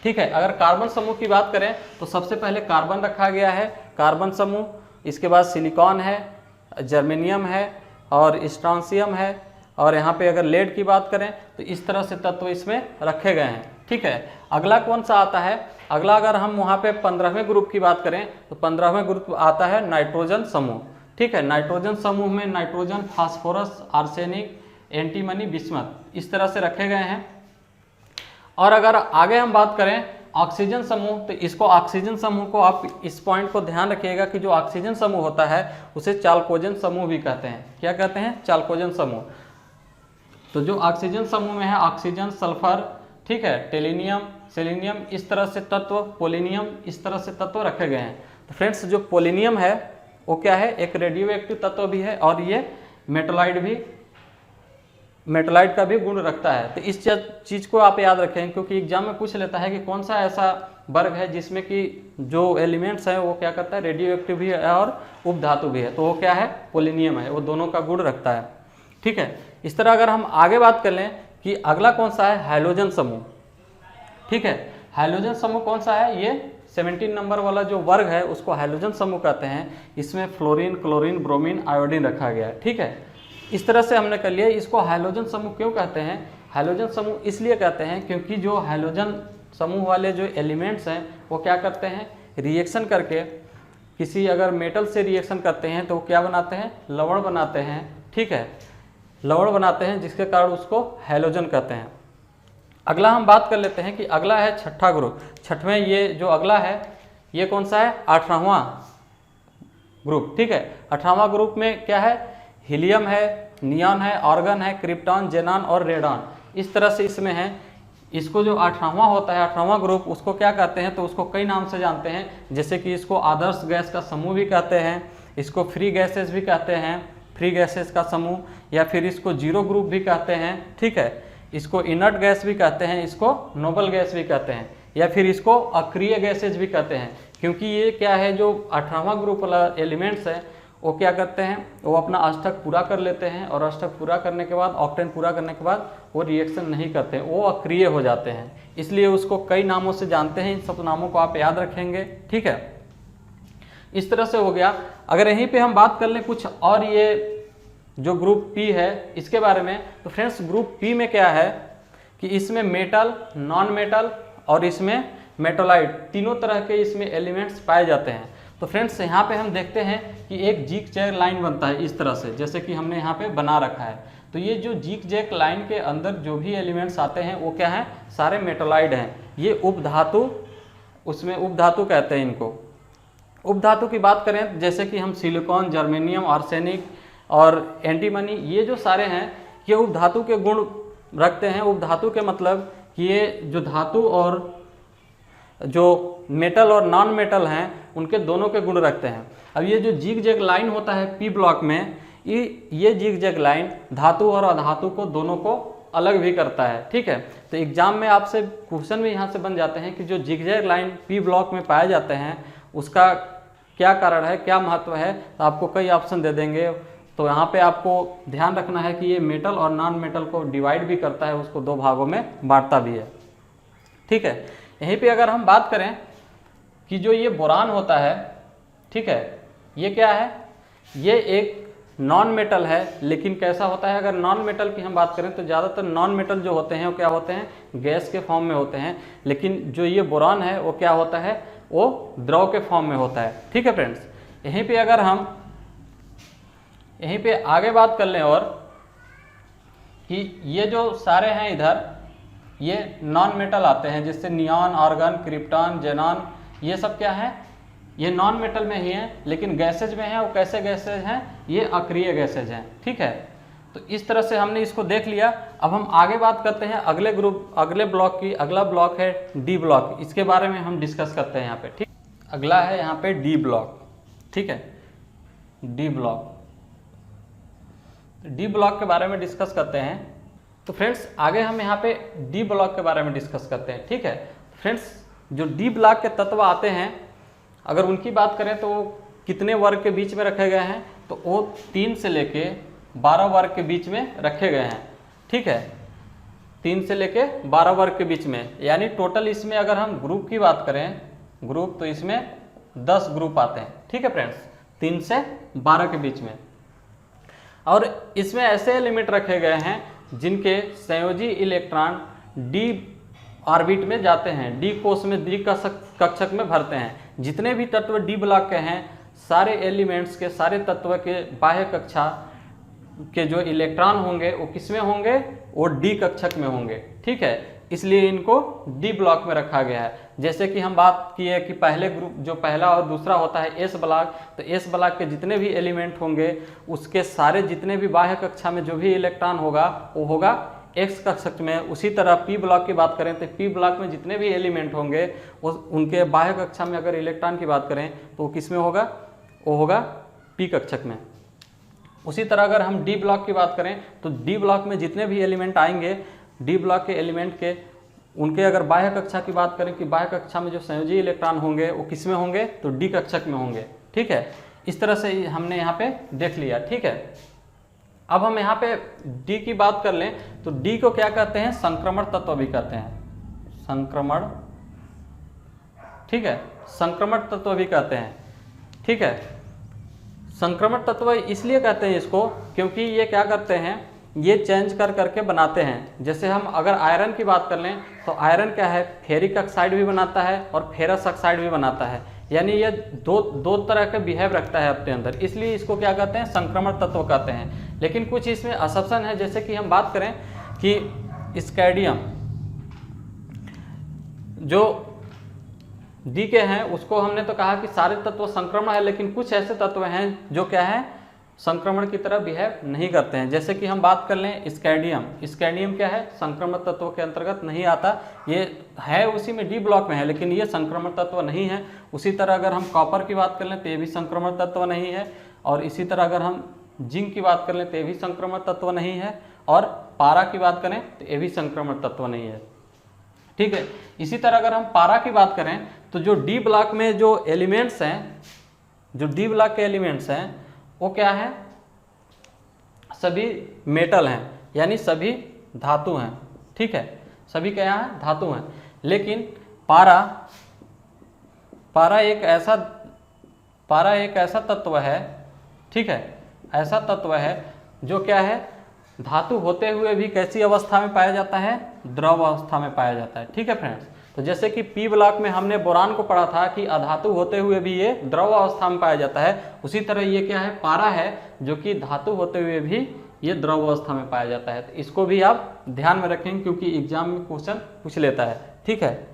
ठीक है। अगर कार्बन समूह की बात करें तो सबसे पहले कार्बन रखा गया है, कार्बन समूह, इसके बाद सिलिकॉन है, जर्मेनियम है और स्ट्रॉन्सियम है, और यहाँ पे अगर लेड की बात करें तो इस तरह से तत्व इसमें रखे गए हैं, ठीक है। अगला कौन सा आता है, अगला अगर हम वहाँ पे 15वें ग्रुप की बात करें तो 15वें ग्रुप आता है नाइट्रोजन समूह, ठीक है। नाइट्रोजन समूह में nitrogen, phosphorus, arsenic, antimony, bismuth, इस तरह से रखे गए हैं। और अगर आगे हम बात करें ऑक्सीजन समूह, तो इसको ऑक्सीजन समूह को आप इस पॉइंट को ध्यान रखिएगा कि जो ऑक्सीजन समूह होता है उसे चाल्कोजन समूह भी कहते हैं। क्या कहते हैं, चाल्कोजन समूह। तो जो ऑक्सीजन समूह में है ऑक्सीजन, सल्फर, ठीक है, टेलिनियम, सेलेनियम, इस तरह से तत्व, पोलिनियम, इस तरह से तत्व रखे गए हैं। तो फ्रेंड्स जो पोलिनियम है वो क्या है, एक रेडियो एक्टिव तत्व भी है और ये मेटलाइट का भी गुण रखता है। तो इस चीज़ को आप याद रखें क्योंकि एग्जाम में पूछ लेता है कि कौन सा ऐसा वर्ग है जिसमें कि जो एलिमेंट्स है वो क्या करता है, रेडियो एक्टिव भी है और उपधातु भी है। तो वो क्या है, पोलिनियम है, वो दोनों का गुण रखता है, ठीक है। इस तरह अगर हम आगे बात कर लें कि अगला कौन सा है, हाइड्रोजन समूह, ठीक है। हाइड्रोजन समूह कौन सा है, ये 17 नंबर वाला जो वर्ग है उसको हाइड्रोजन समूह कहते हैं। इसमें फ्लोरीन, क्लोरीन, ब्रोमीन, आयोडीन रखा गया है, ठीक है। इस तरह से हमने कर लिया। इसको हाइड्रोजन समूह क्यों कहते हैं, हाइड्रोजन समूह इसलिए कहते हैं क्योंकि जो हाइड्रोजन समूह वाले जो एलिमेंट्स हैं वो क्या करते हैं, रिएक्शन करके किसी अगर मेटल से रिएक्शन करते हैं तो वो क्या बनाते हैं, लवण बनाते हैं, ठीक है, लवण बनाते हैं, जिसके कारण उसको हाइड्रोजन कहते हैं। अगला हम बात कर लेते हैं कि अगला है छठा ग्रुप। छठवें ये जो अगला है ये कौन सा है, 18वां ग्रुप, ठीक है। 18वां ग्रुप में क्या है, हीलियम है, नियॉन है, आर्गन है, क्रिप्टॉन, जेनॉन और रेडॉन, इस तरह से इसमें है। इसको जो 18वां होता है, 18वां ग्रुप, उसको क्या कहते हैं, तो उसको कई नाम से जानते हैं, जैसे कि इसको आदर्श गैस का समूह भी कहते हैं, इसको फ्री गैसेस भी कहते हैं, फ्री गैसेस का समूह, या फिर इसको जीरो ग्रुप भी कहते हैं, ठीक है। इसको इनर्ट गैस भी कहते हैं, इसको नोबल गैस भी कहते हैं, या फिर इसको अक्रिय गैसेज भी कहते हैं। क्योंकि ये क्या है, जो 18वां ग्रुप वाला एलिमेंट्स है वो क्या करते हैं, वो अपना अष्टक पूरा कर लेते हैं और अष्टक पूरा करने के बाद, ऑक्टेन पूरा करने के बाद वो रिएक्शन नहीं करते, वो अक्रिय हो जाते हैं, इसलिए उसको कई नामों से जानते हैं। इन सब नामों को आप याद रखेंगे, ठीक है। इस तरह से हो गया। अगर यहीं पे हम बात कर लें कुछ और ये जो ग्रुप पी है इसके बारे में, तो फ्रेंड्स ग्रुप पी में क्या है कि इसमें मेटल, नॉन मेटल और इसमें मेटोलाइट, तीनों तरह के इसमें एलिमेंट्स पाए जाते हैं। तो फ्रेंड्स यहाँ पे हम देखते हैं कि एक जिग जैग लाइन बनता है इस तरह से, जैसे कि हमने यहाँ पे बना रखा है। तो ये जो जिग जैग लाइन के अंदर जो भी एलिमेंट्स आते हैं वो क्या है, सारे मेटोलाइट हैं। ये उपधातु, उसमें उपधातु कहते हैं इनको। उपधातु की बात करें जैसे कि हम सिलिकॉन, जर्मेनियम, आर्सेनिक और एंटीमनी, ये जो सारे हैं ये उपधातु के गुण रखते हैं। उपधातु के मतलब कि ये जो धातु और जो मेटल और नॉन मेटल हैं उनके दोनों के गुण रखते हैं। अब ये जो जिग जैग लाइन होता है पी ब्लॉक में, ये जिगजैग लाइन धातु और अधातु को दोनों को अलग भी करता है। ठीक है, तो एग्जाम में आपसे क्वेश्चन भी यहाँ से बन जाते हैं कि जो जिगजैग लाइन पी ब्लॉक में पाए जाते हैं उसका क्या कारण है, क्या महत्व है, तो आपको कई ऑप्शन दे देंगे। तो यहाँ पे आपको ध्यान रखना है कि ये मेटल और नॉन मेटल को डिवाइड भी करता है, उसको दो भागों में बांटता भी है। ठीक है, यहीं पे अगर हम बात करें कि जो ये बोरान होता है, ठीक है, ये क्या है, ये एक नॉन मेटल है, लेकिन कैसा होता है, अगर नॉन मेटल की हम बात करें तो ज़्यादातर नॉन मेटल जो होते हैं वो क्या होते हैं, गैस के फॉर्म में होते हैं, लेकिन जो ये बोरान है वो क्या होता है, वो द्रव के फॉर्म में होता है। ठीक है फ्रेंड्स, यहीं पे अगर हम यहीं पे आगे बात कर लें और कि ये जो सारे हैं इधर ये नॉन मेटल आते हैं, जिससे नियॉन, आर्गन, क्रिप्टॉन, जेनॉन, ये सब क्या है, ये नॉन मेटल में ही हैं, लेकिन गैसेज में है। वो कैसे गैसेज हैं, ये अक्रिय गैसेज हैं। ठीक है, तो इस तरह से हमने इसको देख लिया। अब हम आगे बात करते हैं अगले ग्रुप, अगले ब्लॉक की। अगला ब्लॉक है डी ब्लॉक, इसके बारे में हम डिस्कस करते हैं यहाँ पे। ठीक, अगला है यहाँ पे डी ब्लॉक। ठीक है, डी ब्लॉक, डी ब्लॉक के बारे में डिस्कस करते हैं। तो फ्रेंड्स आगे हम यहाँ पे डी ब्लॉक के बारे में डिस्कस करते हैं। ठीक है फ्रेंड्स, जो डी ब्लॉक के तत्व आते हैं, अगर उनकी बात करें तो कितने वर्ग के बीच में रखे गए हैं, तो वो 3 से लेके 12 वर्ग के बीच में रखे गए हैं। ठीक है, 3 से लेके 12 वर्ग के बीच में, यानी टोटल इसमें अगर हम ग्रुप की बात करें, ग्रुप, तो इसमें 10 ग्रुप आते हैं। ठीक है फ्रेंड्स, 3 से 12 के बीच में। और इसमें ऐसे एलिमेंट रखे गए हैं जिनके संयोजी इलेक्ट्रॉन डी ऑर्बिट में जाते हैं, डी कोष में, डी कक्षक में भरते हैं। जितने भी तत्व डी ब्लॉक के हैं, सारे एलिमेंट्स के, सारे तत्व के बाह्य कक्षा के जो इलेक्ट्रॉन होंगे वो किसमें होंगे, वो डी कक्षक में होंगे। ठीक है, इसलिए इनको डी ब्लॉक में रखा गया है। जैसे कि हम बात किए कि पहले ग्रुप, जो पहला और दूसरा होता है एस ब्लॉक, तो एस ब्लॉक के जितने भी एलिमेंट होंगे उसके सारे जितने भी बाह्य कक्षा में जो भी इलेक्ट्रॉन होगा वो होगा एक्स कक्षक में। उसी तरह पी ब्लॉक की बात करें तो पी ब्लॉक में जितने भी एलिमेंट होंगे उनके बाह्य कक्षा में अगर इलेक्ट्रॉन की बात करें तो वो किस में होगा, वो होगा पी कक्षक में। उसी तरह अगर हम डी ब्लॉक की बात करें तो डी ब्लॉक में जितने भी एलिमेंट आएंगे, डी ब्लॉक के एलिमेंट के, उनके अगर बाह्य कक्षा की बात करें कि बाह्य कक्षा में जो संयोजी इलेक्ट्रॉन होंगे वो किस में होंगे, तो डी कक्षक में होंगे। ठीक है, इस तरह से हमने यहाँ पे देख लिया। ठीक है, अब हम यहाँ पे डी की बात कर लें तो डी को क्या कहते हैं, संक्रमण तत्व भी कहते हैं, संक्रमण। ठीक है, संक्रमण तत्व भी कहते हैं। ठीक है, संक्रमण तत्व इसलिए कहते हैं इसको क्योंकि ये क्या करते हैं, ये चेंज कर करके बनाते हैं। जैसे हम अगर आयरन की बात कर लें तो आयरन क्या है, फेरिक ऑक्साइड भी बनाता है और फेरस ऑक्साइड भी बनाता है, यानी ये दो तरह के बिहेव रखता है अपने अंदर, इसलिए इसको क्या कहते हैं, संक्रमण तत्व कहते हैं। लेकिन कुछ इसमें असम्पशन है, जैसे कि हम बात करें कि स्कैंडियम जो डी के हैं उसको हमने तो कहा कि सारे तत्व संक्रमण है, लेकिन कुछ ऐसे तत्व हैं जो क्या है, संक्रमण की तरह बिहेव नहीं करते हैं। जैसे कि हम बात कर लें स्कैंडियम, स्कैंडियम क्या है, संक्रमण तत्व के अंतर्गत नहीं आता, ये है उसी में डी ब्लॉक में है, लेकिन ये संक्रमण तत्व नहीं है। उसी तरह अगर हम कॉपर की बात कर लें तो ये भी संक्रमण तत्व नहीं है, और इसी तरह अगर हम जिंक की बात कर लें तो ये भी संक्रमण तत्व नहीं है, और पारा की बात करें तो ये भी संक्रमण तत्व नहीं है। ठीक है, इसी तरह अगर हम पारा की बात करें तो जो डी ब्लॉक में जो एलिमेंट्स हैं, जो डी ब्लॉक के एलिमेंट्स हैं वो क्या है, सभी मेटल हैं, यानी सभी धातु हैं। ठीक है, सभी क्या है, धातु हैं। लेकिन पारा एक ऐसा तत्व है, ठीक है, ऐसा तत्व है जो क्या है, धातु होते हुए भी कैसी अवस्था में पाया जाता है, द्रव अवस्था में पाया जाता है। ठीक है फ्रेंड्स, तो जैसे कि पी ब्लॉक में हमने बोरान को पढ़ा था कि अधातु होते हुए भी ये द्रव अवस्था में पाया जाता है, उसी तरह ये क्या है, पारा है जो कि धातु होते हुए भी ये द्रव अवस्था में पाया जाता है। तो इसको भी आप ध्यान में रखें क्योंकि एग्जाम में क्वेश्चन पूछ लेता है। ठीक है,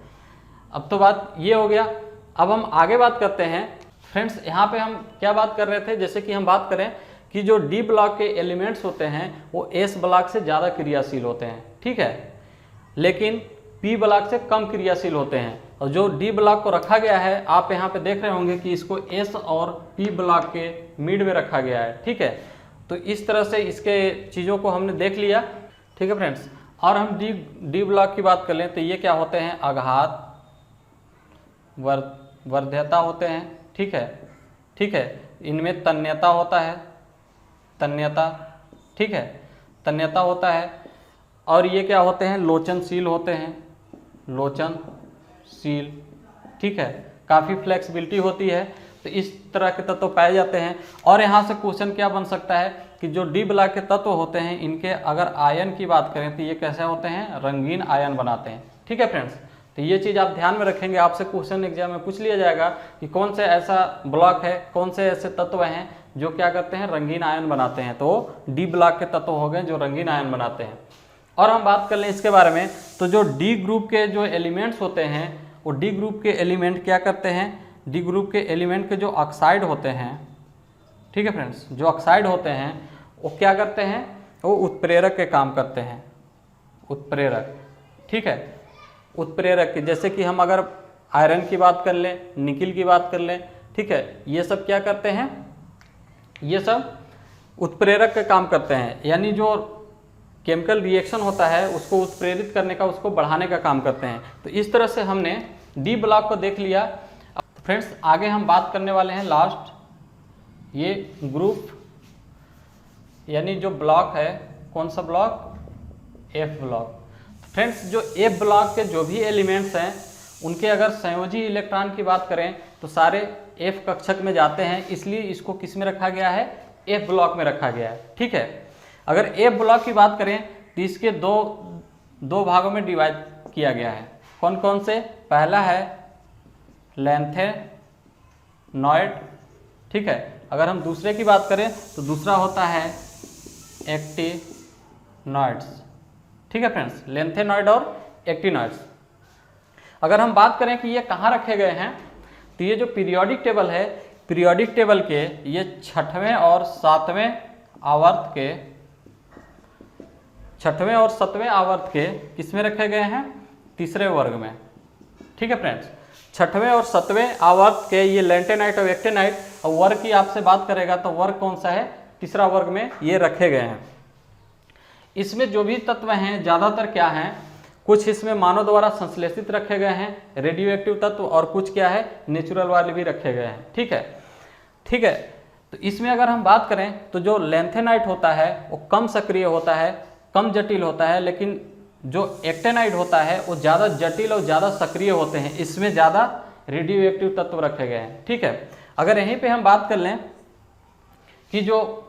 अब तो बात ये हो गया। अब हम आगे बात करते हैं फ्रेंड्स, यहाँ पे हम क्या बात कर रहे थे, जैसे कि हम बात करें कि जो डी ब्लॉक के एलिमेंट्स होते हैं वो एस ब्लॉक से ज़्यादा क्रियाशील होते हैं। ठीक है, लेकिन पी ब्लॉक से कम क्रियाशील होते हैं। और जो डी ब्लॉक को रखा गया है, आप यहाँ पे देख रहे होंगे कि इसको एस और पी ब्लॉक के मिड में रखा गया है। ठीक है, तो इस तरह से इसके चीज़ों को हमने देख लिया। ठीक है फ्रेंड्स, और हम डी ब्लॉक की बात कर लें तो ये क्या होते हैं, आघात, वर्ध्यता होते हैं। ठीक है, इनमें तन्यता होता है, तन्यता, ठीक है, तन्यता होता है। और ये क्या होते हैं, लोचनशील होते हैं, लोचनशील। ठीक है, काफ़ी फ्लेक्सिबिलिटी होती है। तो इस तरह के तत्व पाए जाते हैं। और यहाँ से क्वेश्चन क्या बन सकता है कि जो डी ब्लॉक के तत्व होते हैं इनके अगर आयन की बात करें तो ये कैसे होते हैं, रंगीन आयन बनाते हैं। ठीक है फ्रेंड्स, तो ये चीज़ आप ध्यान में रखेंगे, आपसे क्वेश्चन एग्जाम में पूछ लिया जाएगा कि कौन से ऐसा ब्लॉक है, कौन से ऐसे तत्व हैं जो क्या करते हैं, रंगीन आयन बनाते हैं। तो डी ब्लॉक के तत्व हो गए जो रंगीन आयन बनाते हैं। और हम बात कर लें इसके बारे में तो जो डी ग्रुप के जो एलिमेंट्स होते हैं वो डी ग्रुप के एलिमेंट क्या करते हैं, डी ग्रुप के एलिमेंट के जो ऑक्साइड होते हैं, ठीक है फ्रेंड्स, जो ऑक्साइड होते हैं वो क्या करते हैं, वो उत्प्रेरक के काम करते हैं, उत्प्रेरक। ठीक है, उत्प्रेरक के, जैसे कि हम अगर आयरन की बात कर लें, निकिल की बात कर लें, ठीक है, ये सब क्या करते हैं, ये सब उत्प्रेरक के काम करते हैं। यानी जो केमिकल रिएक्शन होता है उसको उत्प्रेरित करने का, उसको बढ़ाने का काम करते हैं। तो इस तरह से हमने डी ब्लॉक को देख लिया। अब फ्रेंड्स आगे हम बात करने वाले हैं लास्ट, ये ग्रुप यानी जो ब्लॉक है, कौन सा ब्लॉक, एफ ब्लॉक। फ्रेंड्स जो एफ ब्लॉक के जो भी एलिमेंट्स हैं उनके अगर संयोजी इलेक्ट्रॉन की बात करें तो सारे एफ कक्षक में जाते हैं, इसलिए इसको किस में रखा गया है, एफ ब्लॉक में रखा गया है। ठीक है, अगर एफ ब्लॉक की बात करें तो इसके दो भागों में डिवाइड किया गया है। कौन कौन से, पहला है लैंथेनॉइड। ठीक है, अगर हम दूसरे की बात करें तो दूसरा होता है एक्टिनॉइड्स। ठीक है फ्रेंड्स, लेंथेनॉइड और एक्टिनॉइड्स। अगर हम बात करें कि ये कहाँ रखे गए हैं तो ये जो पीरियोडिक टेबल है, पीरियोडिक टेबल के ये 6वें और 7वें आवर्त के, 6वें और 7वें आवर्त के किसमें रखे गए हैं, तीसरे वर्ग में। ठीक है फ्रेंड्स, 6वें और 7वें आवर्त के ये लेंटेनाइट और एक्टिनाइट, और वर्ग की आपसे बात करेगा तो वर्ग कौन सा है, तीसरा वर्ग में ये रखे गए हैं। इसमें जो भी तत्व हैं ज़्यादातर क्या हैं, कुछ इसमें मानव द्वारा संश्लेषित रखे गए हैं रेडियो एक्टिव तत्व, और कुछ क्या है, नेचुरल वाले भी रखे गए हैं। ठीक है, ठीक है, तो इसमें अगर हम बात करें तो जो लेंथेनाइट होता है वो कम सक्रिय होता है, कम जटिल होता है, लेकिन जो एक्टिनाइट होता है वो ज़्यादा जटिल और ज़्यादा सक्रिय होते हैं, इसमें ज़्यादा रेडियो एक्टिव तत्व रखे गए हैं। ठीक है, अगर यहीं पे हम बात कर लें कि जो,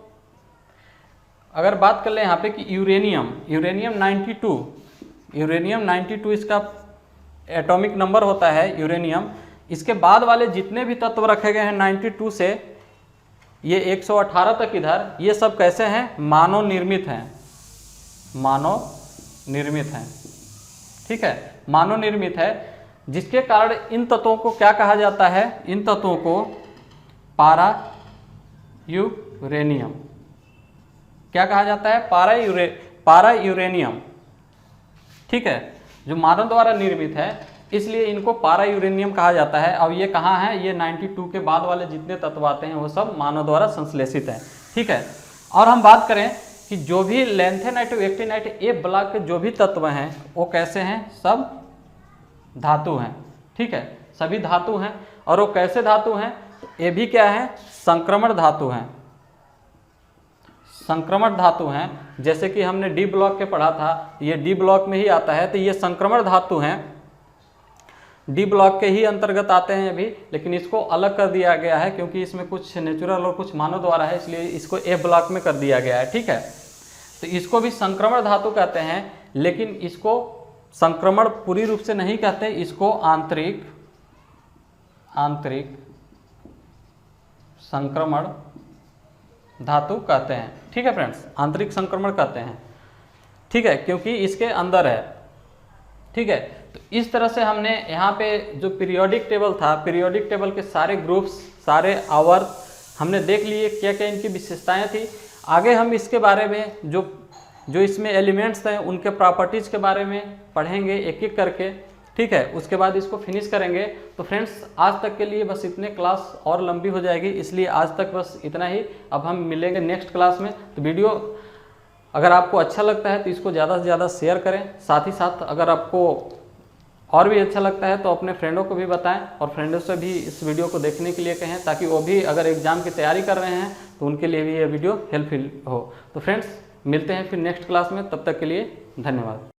अगर बात कर लें यहाँ पे कि यूरेनियम 92 इसका एटॉमिक नंबर होता है यूरेनियम। इसके बाद वाले जितने भी तत्व रखे गए हैं 92 से ये 118 तक इधर, ये सब कैसे हैं, मानव निर्मित हैं, मानव निर्मित हैं। ठीक है, मानव निर्मित है, जिसके कारण इन तत्वों को क्या कहा जाता है, इन तत्वों को पारा यूरेनियम, क्या कहा जाता है, पारा यूरेनियम। ठीक है, जो मानव द्वारा निर्मित है इसलिए इनको पारा यूरेनियम कहा जाता है। अब ये कहाँ है, ये 92 के बाद वाले जितने तत्व आते हैं वो सब मानव द्वारा संश्लेषित हैं। ठीक है, और हम बात करें कि जो भी लेंथेनाइट और एक्टिनाइट एफ ब्लॉक के जो भी तत्व हैं वो कैसे हैं, सब धातु हैं। ठीक है, सभी धातु हैं, और वो कैसे धातु हैं, ये भी क्या है, संक्रमण धातु हैं, संक्रमण धातु हैं। जैसे कि हमने डी ब्लॉक के पढ़ा था, ये डी ब्लॉक में ही आता है, तो ये संक्रमण धातु हैं, डी ब्लॉक के ही अंतर्गत आते हैं अभी, लेकिन इसको अलग कर दिया गया है क्योंकि इसमें कुछ नेचुरल और कुछ मानव द्वारा है, इसलिए इसको ए ब्लॉक में कर दिया गया है। ठीक है, तो इसको भी संक्रमण धातु कहते हैं, लेकिन इसको संक्रमण पूरी रूप से नहीं कहते, इसको आंतरिक संक्रमण धातु कहते हैं। ठीक है फ्रेंड्स, आंतरिक संक्रमण कहते हैं। ठीक है, क्योंकि इसके अंदर है। ठीक है, तो इस तरह से हमने यहाँ पे जो पीरियोडिक टेबल था, पीरियोडिक टेबल के सारे ग्रुप्स, सारे आवर्त हमने देख लिए, क्या क्या इनकी विशेषताएं थी। आगे हम इसके बारे में जो इसमें एलिमेंट्स हैं उनके प्रॉपर्टीज़ के बारे में पढ़ेंगे एक एक करके। ठीक है, उसके बाद इसको फिनिश करेंगे। तो फ्रेंड्स आज तक के लिए बस इतने, क्लास और लंबी हो जाएगी, इसलिए आज तक बस इतना ही। अब हम मिलेंगे नेक्स्ट क्लास में। तो वीडियो अगर आपको अच्छा लगता है तो इसको ज़्यादा से ज़्यादा शेयर करें। साथ ही साथ अगर आपको और भी अच्छा लगता है तो अपने फ्रेंडों को भी बताएं और फ्रेंडों से भी इस वीडियो को देखने के लिए कहें, ताकि वो भी अगर एग्ज़ाम की तैयारी कर रहे हैं तो उनके लिए भी ये वीडियो हेल्पफुल हो। तो फ्रेंड्स मिलते हैं फिर नेक्स्ट क्लास में, तब तक के लिए धन्यवाद।